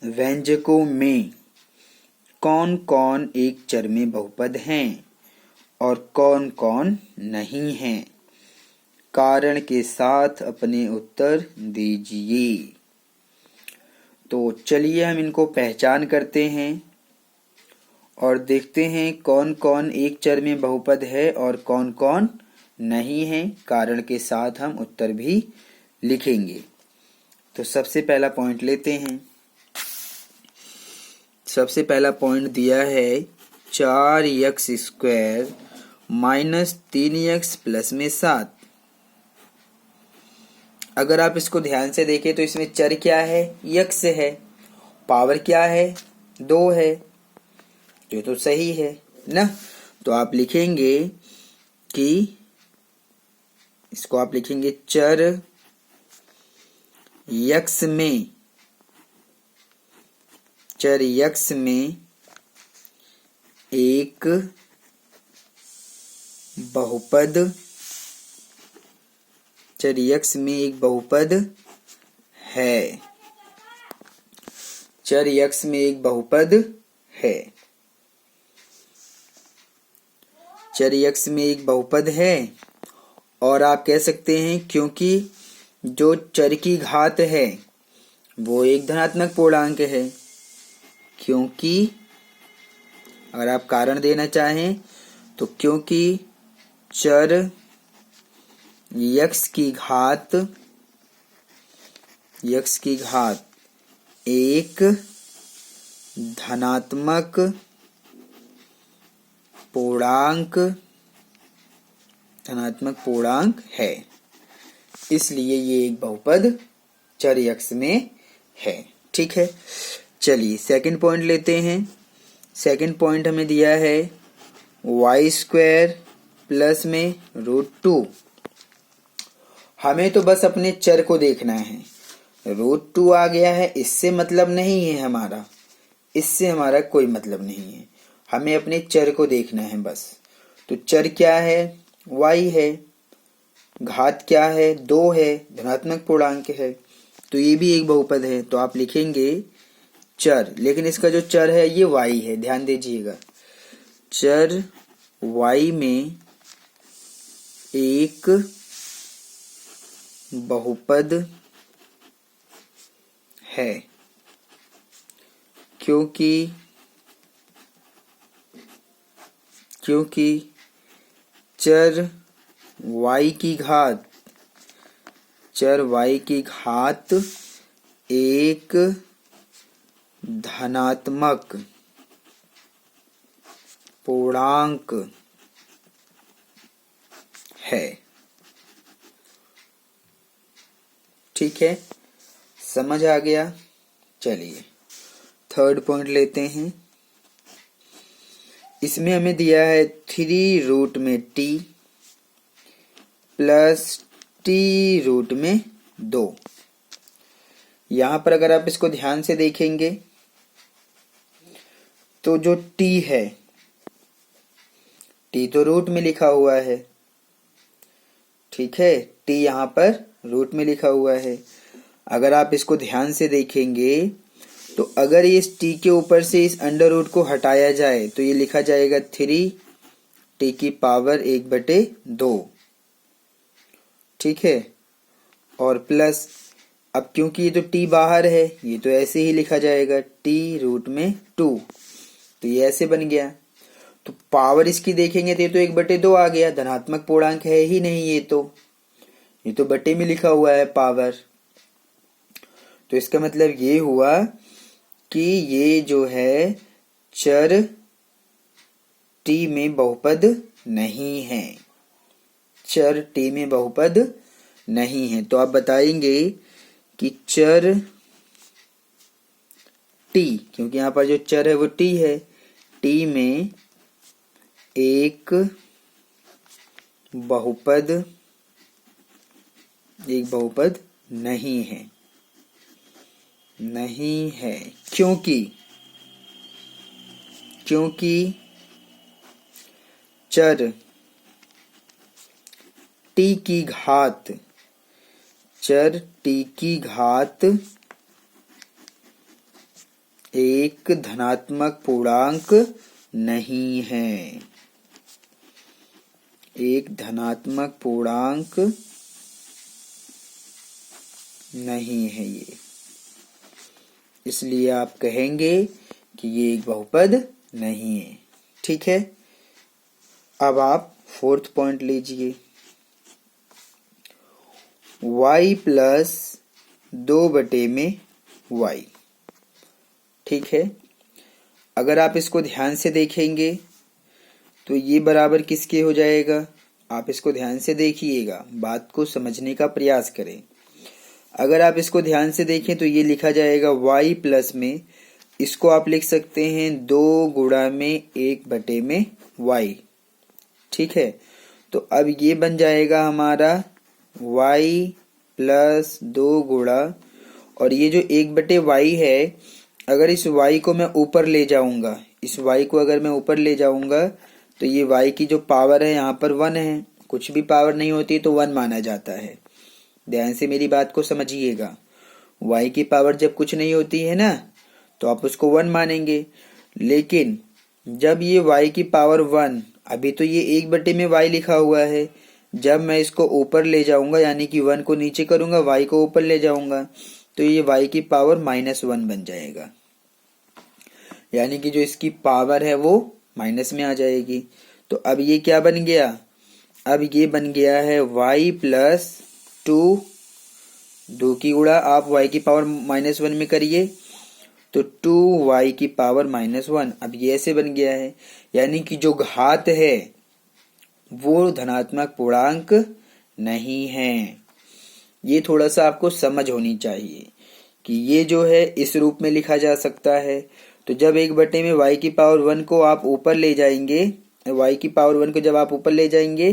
A: व्यंजकों में कौन कौन एक चर में बहुपद हैं और कौन कौन नहीं हैं? कारण के साथ अपने उत्तर दीजिए। तो चलिए हम इनको पहचान करते हैं और देखते हैं कौन कौन एक चर में बहुपद है और कौन कौन नहीं है। कारण के साथ हम उत्तर भी लिखेंगे। तो सबसे पहला पॉइंट लेते हैं। सबसे पहला पॉइंट दिया है 4x² माइनस 3x प्लस में 7। अगर आप इसको ध्यान से देखें तो इसमें चर क्या है? यक्स है। पावर क्या है? 2 है। ये तो सही है ना? तो आप लिखेंगे कि इसको आप लिखेंगे चर यक्स में एक बहुपद, चर यक्स में एक बहुपद है। चर यक्स में एक बहुपद है। चर यक्स में एक बहुपद है और आप कह सकते हैं क्योंकि जो चर की घात है वो एक धनात्मक पूर्णांक है। क्योंकि अगर आप कारण देना चाहें तो क्योंकि चर यक्स की घात एक धनात्मक पूर्णांक है, इसलिए ये एक बहुपद चर यक्स में है। ठीक है, चलिए सेकंड पॉइंट लेते हैं। सेकंड पॉइंट हमें दिया है y² प्लस में √2। हमें तो बस अपने चर को देखना है। √2 आ गया है, इससे मतलब नहीं है हमारा, इससे हमारा कोई मतलब नहीं है। हमें अपने चर को देखना है बस। तो चर क्या है? y है। घात क्या है? 2 है, धनात्मक पूर्णांक है। तो ये भी एक बहुपद है। तो आप लिखेंगे चर, लेकिन इसका जो चर है ये y है। ध्यान दीजिएगा, चर y में एक बहुपद है क्योंकि चर y की घात एक धनात्मक पूर्णांक है। ठीक है, समझ आ गया? चलिए थर्ड पॉइंट लेते हैं। इसमें हमें दिया है 3 √t प्लस t √t। 2। यहां पर अगर आप इसको ध्यान से देखेंगे तो जो t है, t तो रूट में लिखा हुआ है, ठीक है, t यहां पर रूट में लिखा हुआ है। अगर आप इसको ध्यान से देखेंगे तो अगर इस t के ऊपर से इस अंडर रूट को हटाया जाए तो ये लिखा जाएगा 3t की पावर 1/2, ठीक है, और प्लस, अब क्योंकि ये तो t बाहर है ये तो ऐसे ही लिखा जाएगा t रूट में 2, तो ये ऐसे बन गया। तो पावर इसकी देखेंगे तो ये तो 1/2 आ गया, धनात्मक पूर्णांक है ही नहीं, ये तो बटे में लिखा हुआ है पावर। तो इसका मतलब ये हुआ कि ये जो है चर t में बहुपद नहीं है, चर t में बहुपद नहीं है। तो आप बताएंगे कि चर t, क्योंकि यहाँ पर जो चर है वो t है, t में एक बहुपद नहीं है, नहीं है, क्योंकि चर t की घात, चर t की घात एक धनात्मक पूर्णांक नहीं है, एक धनात्मक पूर्णांक नहीं है ये, इसलिए आप कहेंगे कि ये एक बहुपद नहीं है, ठीक है। अब आप 4th पॉइंट लीजिए, y प्लस 2/y, ठीक है। अगर आप इसको ध्यान से देखेंगे तो ये बराबर किसके हो जाएगा, आप इसको ध्यान से देखिएगा, बात को समझने का प्रयास करें। अगर आप इसको ध्यान से देखें तो ये लिखा जाएगा y प्लस में, इसको आप लिख सकते हैं 2 गुणा में 1/y, ठीक है। तो अब ये बन जाएगा हमारा y प्लस 2 गुणा, और ये जो 1/y है, अगर इस y को मैं ऊपर ले जाऊंगा, इस y को अगर मैं ऊपर ले जाऊंगा तो ये y की जो पावर है यहाँ पर 1 है, कुछ भी पावर नहीं होती तो 1 माना जाता है। ध्यान से मेरी बात को समझिएगा, y की पावर जब कुछ नहीं होती है ना तो आप उसको 1 मानेंगे, लेकिन जब ये y की पावर 1, अभी तो ये 1 में y लिखा हुआ है, जब मैं इसको ऊपर ले जाऊंगा यानी कि 1 को नीचे करूंगा, y को ऊपर ले जाऊंगा तो ये y की पावर -1 बन जाएगा, यानी कि जो इसकी पावर है वो माइनस में आ जाएगी। तो अब ये क्या बन गया, अब ये बन गया है y प्लस 2 की गुणा, आप y की पावर -1 में करिए तो 2y की पावर -1, अब ये ऐसे बन गया है, यानी कि जो घात है वो धनात्मक पूर्णांक नहीं है। ये थोड़ा सा आपको समझ होनी चाहिए कि ये जो है इस रूप में लिखा जा सकता है। तो जब 1 में y की पावर 1 को आप ऊपर ले जाएंगे, y की पावर 1 को जब आप ऊपर ले जाएंगे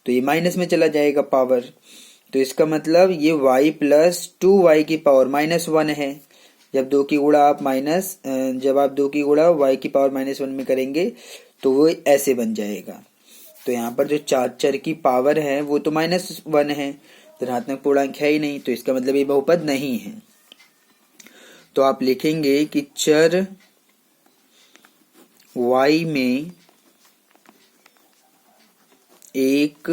A: तो ये माइनस में चला जाएगा पावर, तो इसका मतलब ये y प्लस 2y की पावर -1 है। जब 2 की गुणा आप जब आप 2 की गुणा y की पावर -1 में करेंगे तो वो ऐसे बन जाएगा। तो यहाँ पर जो चर की पावर है वो तो -1 है, धनात्मक पूर्णांक है ही नहीं, तो इसका मतलब ये बहुपद नहीं है। तो आप लिखेंगे कि चर y में एक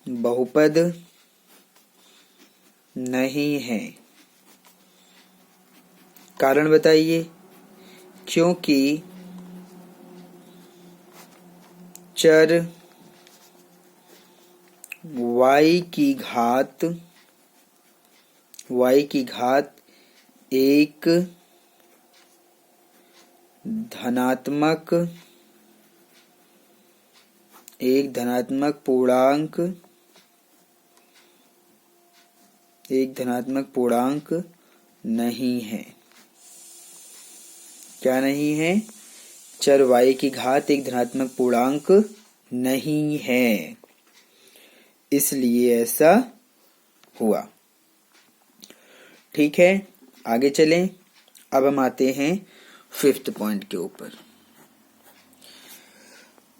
A: बहुपद नहीं है। कारण बताइए, क्योंकि चर y की घात एक धनात्मक पूर्णांक नहीं है। क्या नहीं है, चर y की घात एक धनात्मक पूर्णांक नहीं है, इसलिए ऐसा हुआ। ठीक है, आगे चलें। अब हम आते हैं 5th पॉइंट के ऊपर।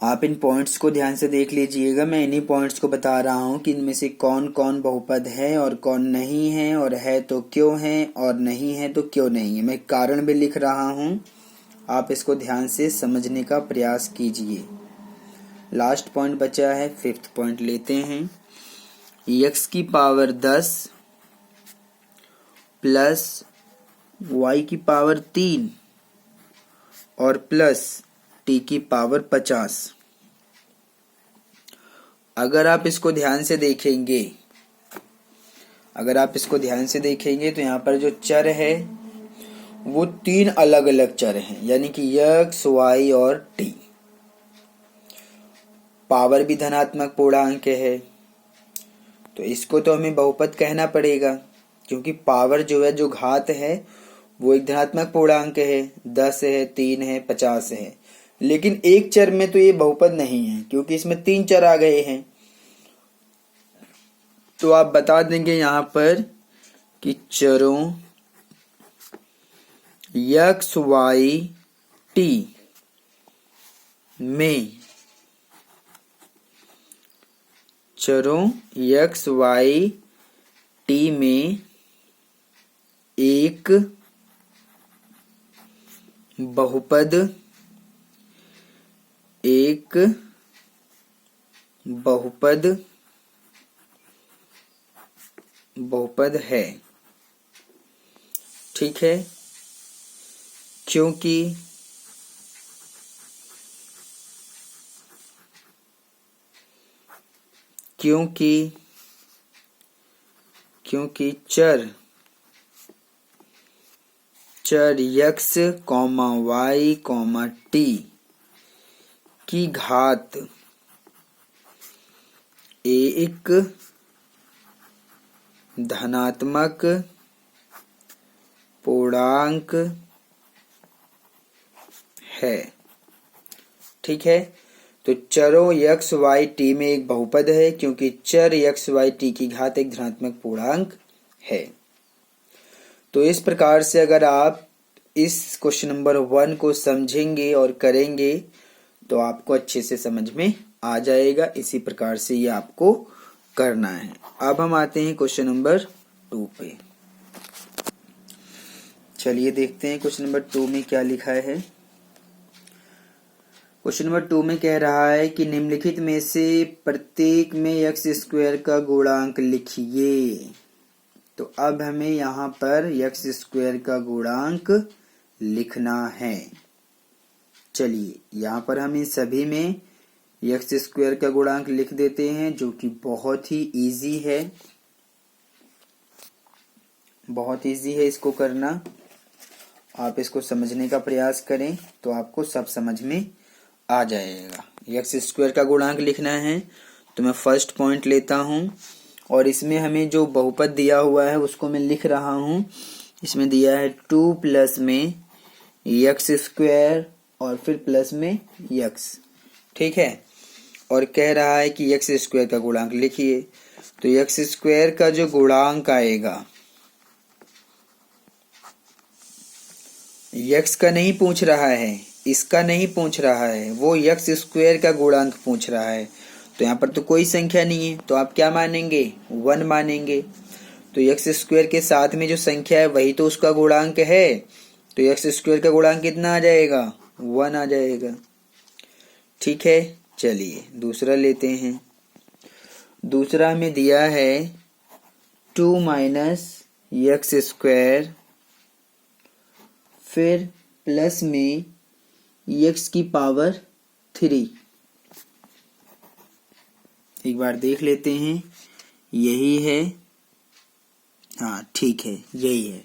A: आप इन पॉइंट्स को ध्यान से देख लीजिएगा। मैं इन्हीं पॉइंट्स को बता रहा हूं कि इनमें से कौन कौन बहुपद है और कौन नहीं है, और है तो क्यों है, और नहीं है तो क्यों नहीं है। मैं कारण भी लिख रहा हूं, आप इसको ध्यान से समझने का प्रयास कीजिए। लास्ट पॉइंट बचा है, 5th पॉइंट लेते हैं। x की पावर 10 प्लस y की पावर 3 और प्लस t की पावर 50। अगर आप इसको ध्यान से देखेंगे तो यहाँ पर जो चर है वो 3 अलग अलग चर हैं, यानी कि x, y और t। पावर भी धनात्मक पूर्णांक है, तो इसको तो हमें बहुपद कहना पड़ेगा, क्योंकि पावर जो है, जो घात है, वो एक धनात्मक पूर्णांक है। 10 है, 3 है, 50 है। लेकिन एक चर में तो ये बहुपद नहीं है, क्योंकि इसमें 3 चर आ गए हैं। तो आप बता देंगे यहां पर कि चरों x, y, t में एक बहुपद है। ठीक है, क्योंकि चर x, y, t की घात एक धनात्मक पूर्णांक है। ठीक है, तो चरों x, y, t में एक बहुपद है, क्योंकि चर x, y, t की घात एक धनात्मक पूर्णांक है। तो इस प्रकार से अगर आप इस क्वेश्चन नंबर 1 को समझेंगे और करेंगे तो आपको अच्छे से समझ में आ जाएगा। इसी प्रकार से ये आपको करना है। अब हम आते हैं क्वेश्चन नंबर 2 पे। चलिए देखते हैं क्वेश्चन नंबर 2 में क्या लिखा है। क्वेश्चन नंबर 2 में कह रहा है कि निम्नलिखित में से प्रत्येक में x स्क्वायर का गुणांक लिखिए। तो अब हमें यहाँ पर x स्क्वायर का गुणांक लिखना है। चलिए यहाँ पर हम इन सभी में x स्क्वायर का गुणांक लिख देते हैं, जो कि बहुत ही इजी है। बहुत इजी है इसको करना। आप इसको समझने का प्रयास करें तो आपको सब समझ में आ जाएगा। x स्क्वायर का गुणांक लिखना है, तो मैं फर्स्ट पॉइंट लेता हूं, और इसमें हमें जो बहुपद दिया हुआ है उसको मैं लिख रहा हूं। इसमें दिया है 2 प्लस में x स्क्वायर और फिर प्लस में x। ठीक है, और कह रहा है कि x स्क्वायर का गुणांक लिखिए। तो x स्क्वायर का जो गुणांक आएगा, x का नहीं पूछ रहा है, इसका नहीं पूछ रहा है, वो x स्क्वायर का गुणांक पूछ रहा है। तो यहाँ पर तो कोई संख्या नहीं है, तो आप क्या मानेंगे? 1 मानेंगे। तो x स्क्वायर के साथ में जो संख्या है वही तो उसका गुणांक है, तो x स्क्वायर का गुणांक कितना आ जाएगा? 1 आ जाएगा। ठीक है, चलिए दूसरा लेते हैं। दूसरा हमें दिया है 2 माइनस x स्क्वायर, फिर प्लस में x की पावर 3। एक बार देख लेते हैं, यही है। हाँ ठीक है, यही है।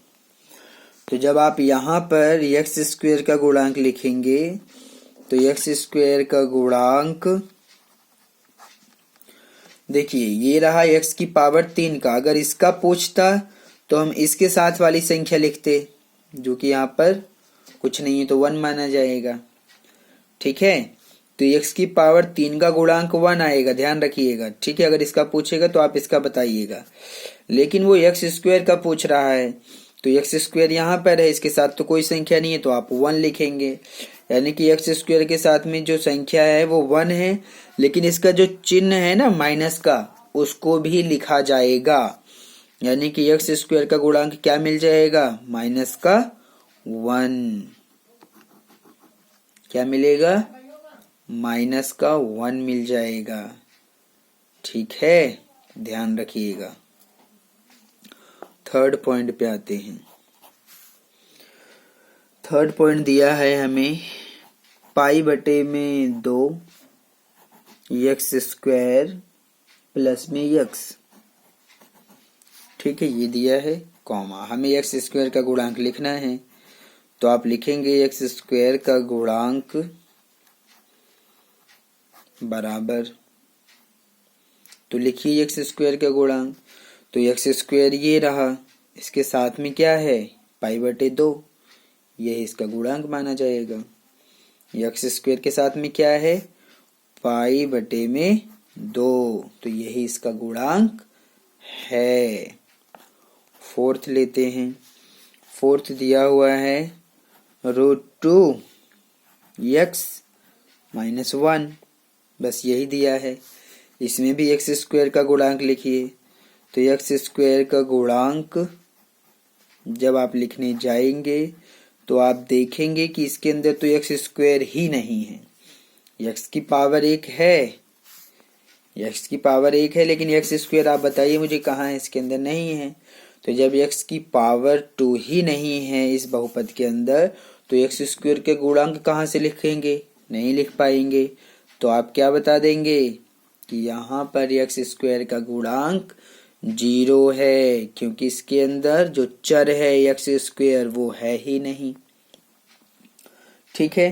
A: तो जब आप यहाँ पर x स्क्वायर का गुणांक लिखेंगे तो x स्क्वायर का गुणांक देखिए ये रहा x की पावर 3 का। अगर इसका पूछता तो हम इसके साथ वाली संख्या लिखते, जो कि यहाँ पर कुछ नहीं है, तो 1 माना जाएगा। ठीक है, तो x की पावर 3 का गुणांक 1 आएगा, ध्यान रखिएगा, ठीक है। अगर इसका पूछेगा तो आप इसका बताइएगा, लेकिन वो एक्स स्क्वायर का पूछ रहा है, तो एक्स स्क्वायर यहाँ पर है, इसके साथ तो कोई संख्या नहीं है, तो आप 1 लिखेंगे। यानी कि एक्स स्क्वायर के साथ में जो संख्या है वो 1 है, लेकिन इसका जो चिन्ह है ना माइनस का, उसको भी लिखा जाएगा। यानी कि एक्स स्क्वायर का गुणांक क्या मिल जाएगा, माइनस का 1। क्या मिलेगा, माइनस का 1 मिल जाएगा, ठीक है, ध्यान रखिएगा। थर्ड पॉइंट पे आते हैं। थर्ड पॉइंट दिया है हमें पाई बटे में 2 एक्स स्क्वायर प्लस में एक्स, ठीक है, ये दिया है, कॉमा, हमें एक्स स्क्वायर का गुणांक लिखना है, तो आप लिखेंगे एक्स स्क्वायर का गुणांक बराबर, तो लिखिए एक्स स्क्वायर का गुणांक, तो एक्स स्क्वायर ये रहा, इसके साथ में क्या है, पाई बटे 2, यही इसका गुणांक माना जाएगा। एक्स स्क्वायर के साथ में क्या है, पाई बटे में 2, तो यही इसका गुणांक है। फोर्थ लेते हैं। फोर्थ दिया हुआ है √2 एक्स माइनस 1, बस यही दिया है। इसमें भी एक्स स्क्वायर का गुणांक लिखिए, तो एक्स स्क्वायर का गुणांक जब आप लिखने जाएंगे तो आप देखेंगे कि इसके अंदर तो एक्स स्क्वायर ही नहीं है, एक्स की पावर 1 है, एक्स की पावर 1 है, लेकिन एक्स स्क्वायर आप बताइए मुझे कहाँ है, इसके अंदर नहीं है। तो जब एक्स की पावर 2 ही नहीं है इस बहुपद के अंदर, तो एक्स स्क्वायर के गुणांक कहाँ से लिखेंगे, नहीं लिख पाएंगे। तो आप क्या बता देंगे कि यहाँ पर एक्स स्क्वायर का गुणांक 0 है, क्योंकि इसके अंदर जो चर है एक्स स्क्वायर वो है ही नहीं, ठीक है।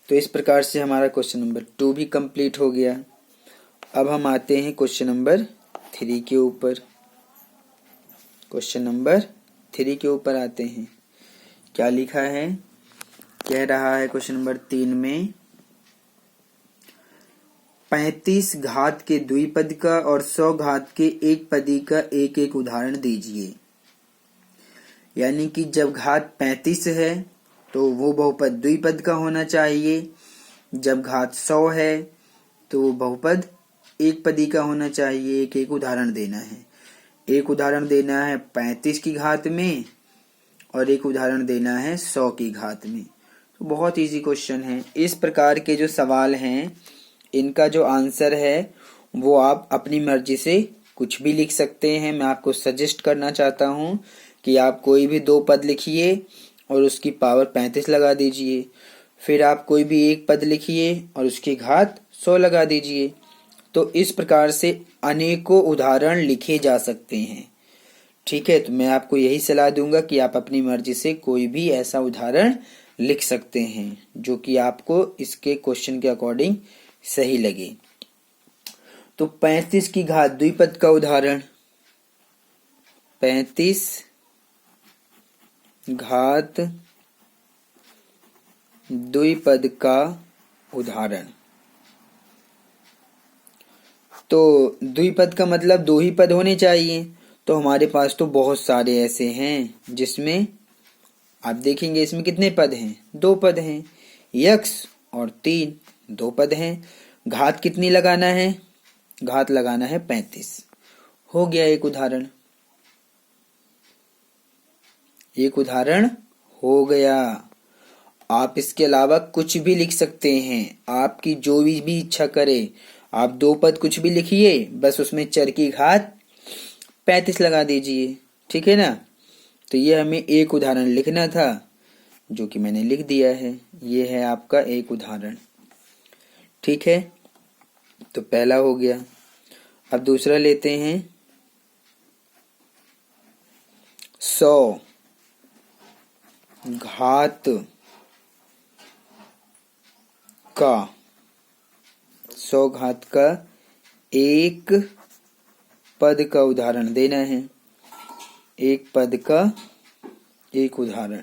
A: तो इस प्रकार से हमारा क्वेश्चन नंबर 2 भी कंप्लीट हो गया। अब हम आते हैं क्वेश्चन नंबर 3 के ऊपर। क्वेश्चन नंबर 3 के ऊपर आते हैं। क्या लिखा है, कह रहा है क्वेश्चन नंबर 3 में 35 घात के द्विपद का और 100 घात के एक पदी का एक एक उदाहरण दीजिए। यानी कि जब घात 35 है तो वो बहुपद द्विपद का होना चाहिए, जब घात 100 है तो वो बहुपद एक पदी का होना चाहिए। एक एक उदाहरण देना है, एक उदाहरण देना है 35 की घात में और एक उदाहरण देना है 100 की घात में। तो बहुत इजी क्वेश्चन है। इस प्रकार के जो सवाल हैं इनका जो आंसर है वो आप अपनी मर्जी से कुछ भी लिख सकते हैं। मैं आपको सजेस्ट करना चाहता हूँ कि आप कोई भी 2 पद लिखिए और उसकी पावर 35 लगा दीजिए, फिर आप कोई भी एक पद लिखिए और उसकी घात 100 लगा दीजिए। तो इस प्रकार से अनेकों उदाहरण लिखे जा सकते हैं, ठीक है। तो मैं आपको यही सलाह दूंगा कि आप अपनी मर्जी से कोई भी ऐसा उदाहरण लिख सकते हैं जो कि आपको इसके क्वेश्चन के अकॉर्डिंग सही लगे। तो 35 की घात द्विपद का उदाहरण, 35 घात द्विपद का उदाहरण। तो द्विपद का मतलब 2 ही पद होने चाहिए, तो हमारे पास तो बहुत सारे ऐसे हैं जिसमें आप देखेंगे इसमें कितने पद हैं, 2 पद हैं, x और 3 2 पद हैं। घात कितनी लगाना है, घात लगाना है 35। हो गया एक उदाहरण, एक उदाहरण हो गया। आप इसके अलावा कुछ भी लिख सकते हैं, आपकी जो भी इच्छा करे। आप 2 पद कुछ भी लिखिए, बस उसमें चर की घात 35 लगा दीजिए, ठीक है ना। तो ये हमें एक उदाहरण लिखना था जो कि मैंने लिख दिया है। ये है आपका एक उदाहरण, ठीक है। तो पहला हो गया। अब दूसरा लेते हैं 100 घात का, 100 घात का एक पद का उदाहरण देना है, एक पद का एक उदाहरण।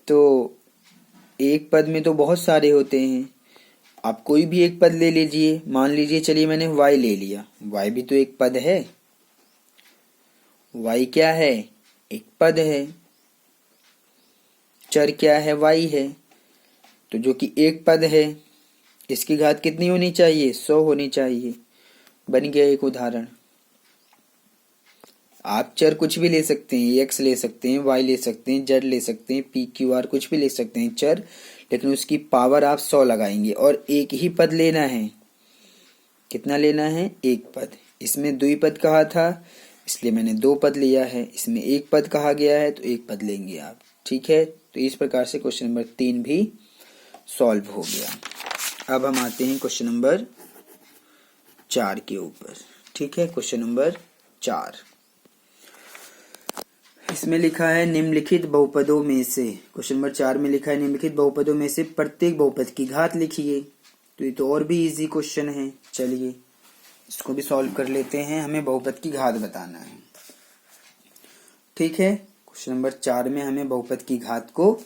A: तो एक पद में तो बहुत सारे होते हैं। आप कोई भी एक पद ले लीजिए। मान लीजिए चलिए मैंने y ले लिया, y भी तो एक पद है। y क्या है? एक पद है। चर क्या है? y है। तो जो कि एक पद है, इसकी घात कितनी होनी चाहिए? 100 होनी चाहिए। बन गया एक उदाहरण। आप चर कुछ भी ले सकते हैं, x ले सकते हैं, y ले सकते हैं, z ले सकते हैं, p q r कुछ भी ले सकते हैं चर, लेकिन उसकी पावर आप 100 लगाएंगे और एक ही पद लेना है। कितना लेना है? एक पद। इसमें द्विपद कहा था इसलिए मैंने 2 पद लिया है। इसमें एक पद कहा गया है तो एक पद लेंगे आप। ठीक है, तो इस प्रकार से क्वेश्चन नंबर 3 भी सॉल्व हो गया। अब हम आते हैं क्वेश्चन नंबर 4 के ऊपर। ठीक है, क्वेश्चन नंबर 4, इसमें लिखा है निम्नलिखित बहुपदों में से, क्वेश्चन नंबर 4 में लिखा है निम्नलिखित बहुपदों में से प्रत्येक बहुपद की घात लिखिए। तो ये तो और भी इजी क्वेश्चन है। चलिए इसको भी सॉल्व कर लेते हैं। हमें बहुपद की घात बताना है। ठीक है, क्वेश्चन नंबर 4 में हमें बहुपद की घात को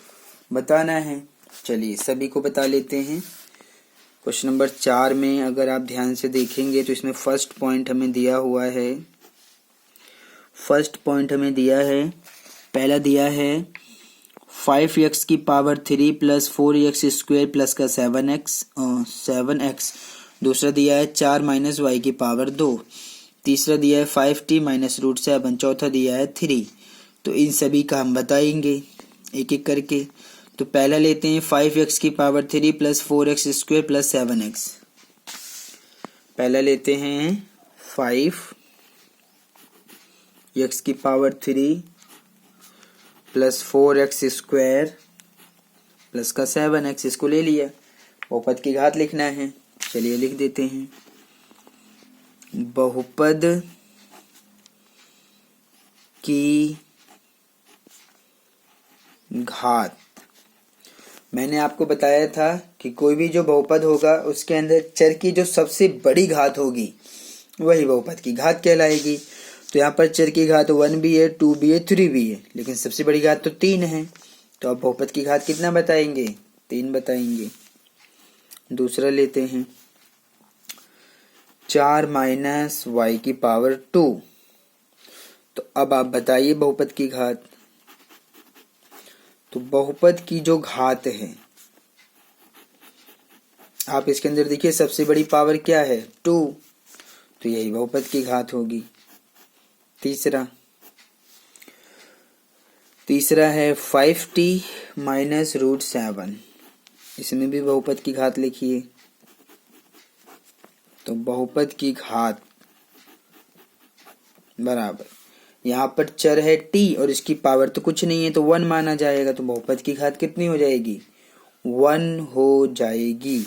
A: बताना है। चलिए सभी को बता लेते हैं। क्वेश्चन नंबर 4 में अगर आप ध्यान से देखेंगे तो इसमें फर्स्ट पॉइंट हमें दिया हुआ है। फर्स्ट पॉइंट हमें दिया है, पहला दिया है 5x की power 3 plus 4x square plus का 7x। दूसरा दिया है 4 माइनस वाई की पावर 2। तीसरा दिया है 5t माइनस रूट 7। चौथा दिया है 3। तो इन सभी का हम बताएंगे एक एक करके। तो पहला लेते हैं 5x की power 3 plus 4x square plus 7x। पहला लेते हैं 5x की power 3 plus 4x square plus का 7x, इसको ले लिया। बहुपद की घात लिखना है। चलिए लिख देते हैं। बहुपद की घात, मैंने आपको बताया था कि कोई भी जो बहुपद होगा उसके अंदर चर की जो सबसे बड़ी घात होगी वही बहुपद की घात कहलाएगी। तो यहाँ पर चर की घात 1 भी है, 2 भी है, 3 भी है, लेकिन सबसे बड़ी घात तो 3 है। तो अब बहुपद की घात कितना बताएंगे? 3 बताएंगे। दूसरा लेते हैं 4 माइनस वाई की पावर 2। तो अब आप बताइए बहुपद की घात। तो बहुपद की जो घात है, आप इसके अंदर देखिए सबसे बड़ी पावर क्या है? 2। तो यही बहुपद की घात होगी। तीसरा है 5t माइनस रूट 7। इसमें भी बहुपद की घात लिखिए। तो बहुपद की घात बराबर, यहाँ पर चर है t और इसकी पावर तो कुछ नहीं है तो 1 माना जाएगा। तो बहुपद की घात कितनी हो जाएगी? 1 हो जाएगी।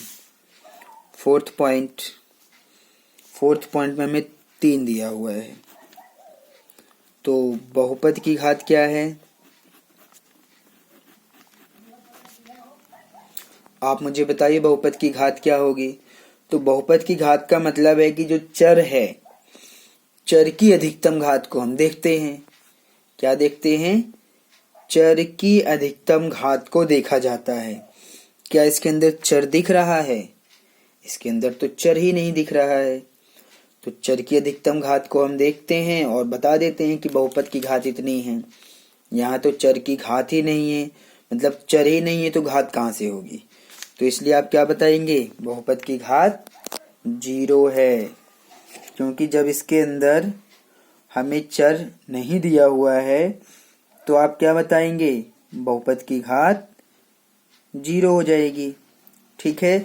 A: फोर्थ पॉइंट में हमें 3 दिया हुआ है। तो बहुपद की घात क्या है? आप मुझे बताइए बहुपद की घात क्या होगी? तो बहुपद की घात का मतलब है कि जो चर है, चर की अधिकतम घात को हम देखते हैं। क्या देखते हैं? चर की अधिकतम घात को देखा जाता है। क्या इसके अंदर चर दिख रहा है? इसके अंदर तो चर ही नहीं दिख रहा है। तो चर की अधिकतम घात को हम देखते हैं और बता देते हैं कि बहुपद की घात इतनी है। यहाँ तो चर की घात ही नहीं है, मतलब चर ही नहीं है तो घात कहाँ से होगी? तो इसलिए आप क्या बताएंगे? बहुपद की घात 0 है, क्योंकि जब इसके अंदर हमें चर नहीं दिया हुआ है तो आप क्या बताएंगे? बहुपद की घात 0 हो जाएगी। ठीक है,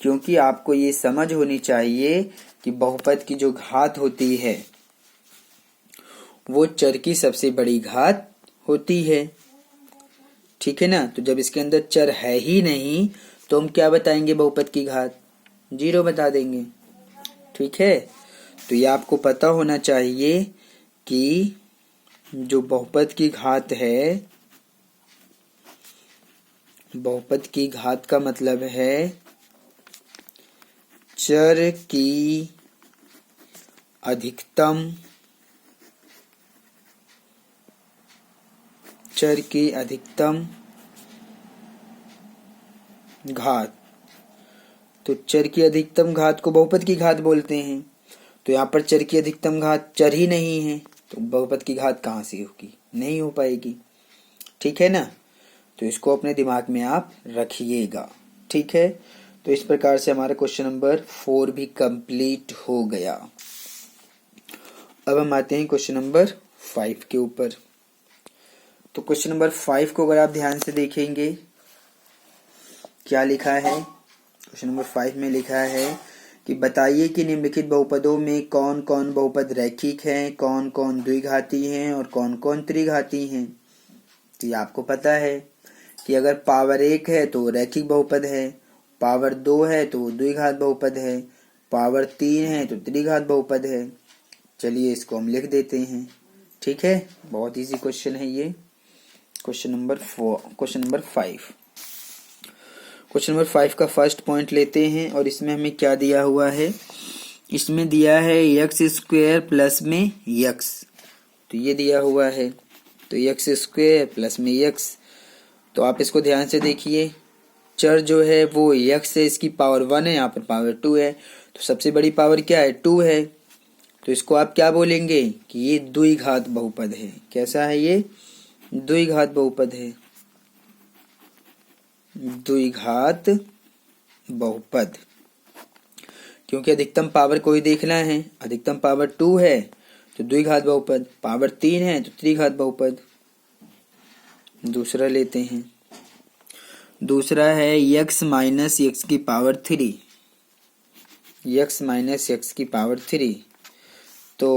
A: क्योंकि आपको ये समझ होनी चाहिए कि बहुपद की जो घात होती है वो चर की सबसे बड़ी घात होती है। ठीक है ना? तो जब इसके अंदर चर है ही नहीं तो हम क्या बताएंगे? बहुपद की घात 0 बता देंगे। ठीक है, तो ये आपको पता होना चाहिए कि जो बहुपद की घात है, बहुपद की घात का मतलब है चर की अधिकतम घात, तो चर की अधिकतम घात को बहुपद की घात बोलते हैं। तो यहाँ पर चर की अधिकतम घात चर ही नहीं है, तो बहुपद की घात कहाँ से होगी, नहीं हो पाएगी। ठीक है ना, तो इसको अपने दिमाग में आप रखिएगा। ठीक है, तो इस प्रकार से हमारा क्वेश्चन नंबर 4 भी कंप्लीट हो गया। अब हम आते हैं क्वेश्चन नंबर 5 के ऊपर। तो क्वेश्चन नंबर 5 को अगर आप ध्यान से देखेंगे क्या लिखा है, क्वेश्चन नंबर 5 में लिखा है कि बताइए कि निम्नलिखित बहुपदों में कौन कौन बहुपद रैखिक हैं, कौन कौन द्विघाती हैं और कौन कौन त्रिघाती हैं। तो ये आपको पता है कि अगर पावर 1 है तो रैखिक बहुपद है, पावर 2 है तो द्विघात बहुपद है, पावर 3 है तो त्रिघात बहुपद है। चलिए इसको हम लिख देते हैं। ठीक है, बहुत इजी क्वेश्चन है ये। Question number 5। क्वेश्चन नंबर 5 का फर्स्ट पॉइंट लेते हैं और इसमें हमें क्या दिया हुआ है, इसमें दिया है एक्स स्क्वायर प्लस में एक्स, तो ये दिया हुआ है, तो एक्स स्क्वायर प्लस में एक्स। तो आप इसको ध्यान से देखिए, चर जो है वो एक्स है, इसकी पावर 1 है, यहाँ पर पावर 2 है, तो सबसे बड़ी पावर क्या है, 2 है। तो इसको आप क्या बोलेंगे कि ये द्विघात बहुपद है। कैसा है ये, द्विघात बहुपद है, द्विघात बहुपद। क्योंकि अधिकतम पावर को ही देखना है, अधिकतम पावर 2 है तो द्विघात बहुपद, पावर 3 है तो त्रिघात बहुपद। दूसरा लेते हैं, दूसरा है x माइनस एक्स की पावर 3, x माइनस एक्स की पावर 3। तो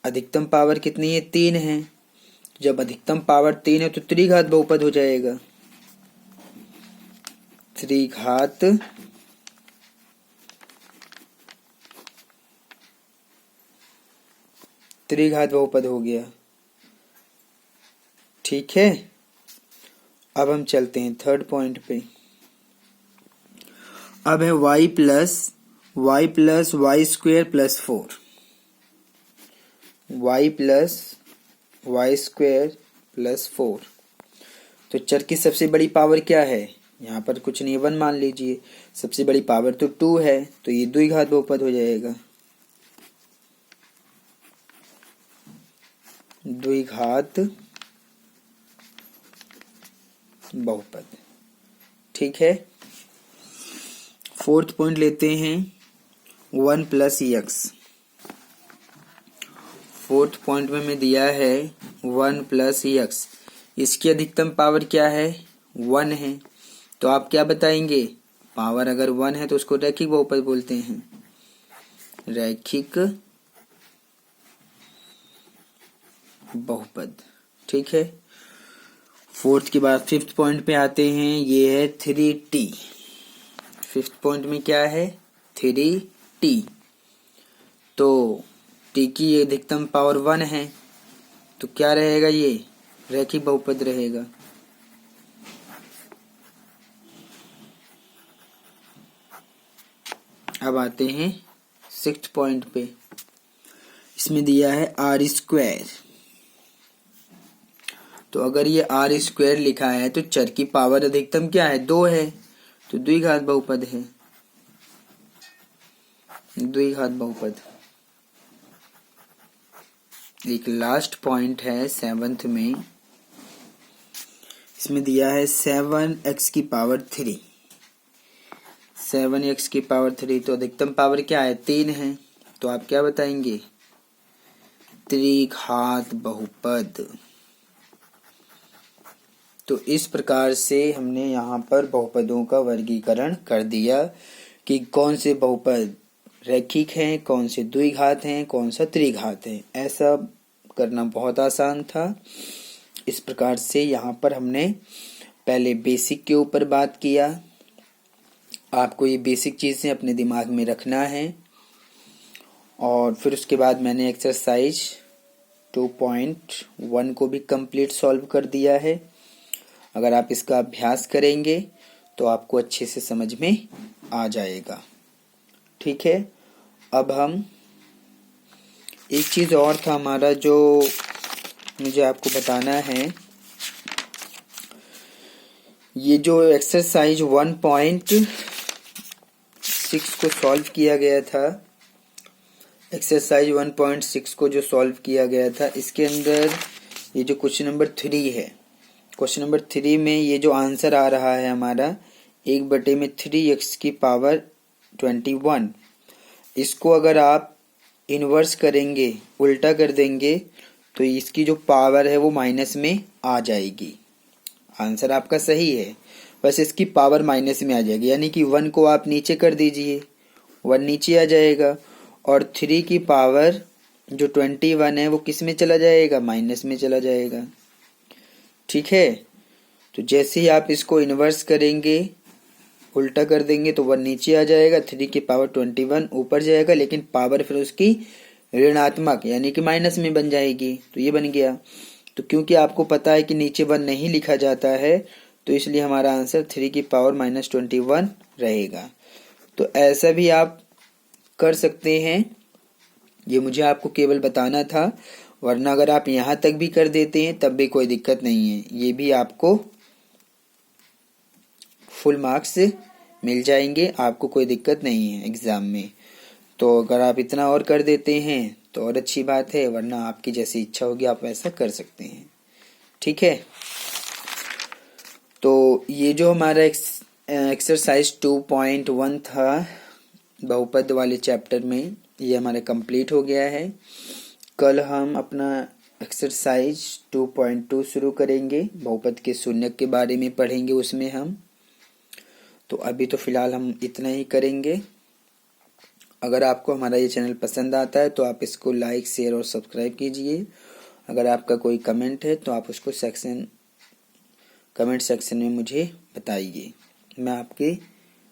A: अधिकतम पावर कितनी है, 3 है। जब अधिकतम पावर 3 है तो त्रिघात बहुपद हो जाएगा, त्रिघात बहुपद हो गया। ठीक है, अब हम चलते हैं थर्ड पॉइंट पे। अब है y plus Y square plus 4, y plus Y square plus 4। तो चर की सबसे बड़ी पावर क्या है, यहाँ पर कुछ नहीं, 1 मान लीजिए। सबसे बड़ी पावर तो 2 है, तो ये द्विघात बहुपद हो जाएगा, द्विघात बहुपद। ठीक है, फोर्थ पॉइंट लेते हैं 1 प्लस एक्स। फोर्थ पॉइंट में हमें दिया है 1 प्लस एक्स, इसकी अधिकतम पावर क्या है, 1 है। तो आप क्या बताएंगे, पावर अगर 1 है तो उसको रैखिक बहुपद बोलते हैं, रैखिक बहुपद। ठीक है, फोर्थ के बाद फिफ्थ पॉइंट पे आते हैं, ये है 3t। फिफ्थ पॉइंट में क्या है, 3t। तो t की अधिकतम पावर 1 है, तो क्या रहेगा, ये रैखिक बहुपद रहेगा। अब आते हैं सिक्स्थ पॉइंट पे, इसमें दिया है आर स्क्वायर। तो अगर ये आर स्क्वायर लिखा है तो चर की पावर अधिकतम क्या है, 2 है, तो द्विघात बहुपद है, द्विघात बहुपद। एक लास्ट पॉइंट है सेवंथ में, इसमें दिया है 7x की पावर 3, 7x की पावर 3। तो अधिकतम पावर क्या है, 3 है, तो आप क्या बताएंगे, त्रिघात बहुपद। तो इस प्रकार से हमने यहाँ पर बहुपदों का वर्गीकरण कर दिया कि कौन से बहुपद रैखिक हैं, कौन से द्विघात हैं, कौन सा त्रिघात है। ऐसा करना बहुत आसान था। इस प्रकार से यहाँ पर हमने पहले बेसिक के ऊपर बात किया। आपको ये बेसिक चीज़ें अपने दिमाग में रखना है और फिर उसके बाद मैंने एक्सरसाइज 2.1 को भी कंप्लीट सॉल्व कर दिया है। अगर आप इसका अभ्यास करेंगे तो आपको अच्छे से समझ में आ जाएगा। ठीक है, अब हम एक चीज़ और था हमारा जो मुझे आपको बताना है ये जो एक्सरसाइज 1.6 को सॉल्व किया गया था, एक्सरसाइज 1.6 को जो सॉल्व किया गया था, इसके अंदर ये जो क्वेश्चन नंबर 3 है, क्वेश्चन नंबर 3 में ये जो आंसर आ रहा है हमारा 1/3x की पावर 21, इसको अगर आप इन्वर्स करेंगे, उल्टा कर देंगे, तो इसकी जो पावर है वो माइनस में आ जाएगी। आंसर आपका सही है, बस इसकी पावर माइनस में आ जाएगी, यानी कि 1 को आप नीचे कर दीजिए, 1 नीचे आ जाएगा, और 3 की पावर जो 21 है वो किस में चला जाएगा, माइनस में चला जाएगा। ठीक है, तो जैसे ही आप इसको इन्वर्स करेंगे, उल्टा कर देंगे, तो 1 नीचे आ जाएगा, 3 की पावर 21 ऊपर जाएगा, लेकिन पावर फिर उसकी ऋणात्मक यानी कि माइनस में बन जाएगी। तो ये बन गया। तो क्योंकि आपको पता है कि नीचे 1 नहीं लिखा जाता है, तो इसलिए हमारा आंसर 3 की पावर -21 रहेगा। तो ऐसा भी आप कर सकते हैं, ये मुझे आपको केवल बताना था, वरना अगर आप यहाँ तक भी कर देते हैं तब भी कोई दिक्कत नहीं है, ये भी आपको फुल मार्क्स मिल जाएंगे, आपको कोई दिक्कत नहीं है एग्ज़ाम में। तो अगर आप इतना और कर देते हैं तो और अच्छी बात है, वरना आपकी जैसी इच्छा होगी आप वैसा कर सकते हैं। ठीक है, तो ये जो हमारा एक्सरसाइज 2.1 था बहुपद वाले चैप्टर में, ये हमारा कंप्लीट हो गया है। कल हम अपना एक्सरसाइज 2.2 शुरू करेंगे, बहुपद के शून्यक के बारे में पढ़ेंगे उसमें हम। तो अभी तो फिलहाल हम इतना ही करेंगे। अगर आपको हमारा ये चैनल पसंद आता है तो आप इसको लाइक, शेयर और सब्सक्राइब कीजिए। अगर आपका कोई कमेंट है तो आप उसको कमेंट सेक्शन में मुझे बताइए, मैं आपके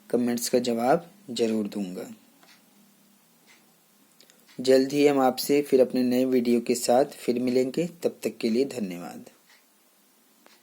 A: कमेंट्स का जवाब ज़रूर दूंगा। जल्द ही हम आपसे फिर अपने नए वीडियो के साथ फिर मिलेंगे, तब तक के लिए धन्यवाद।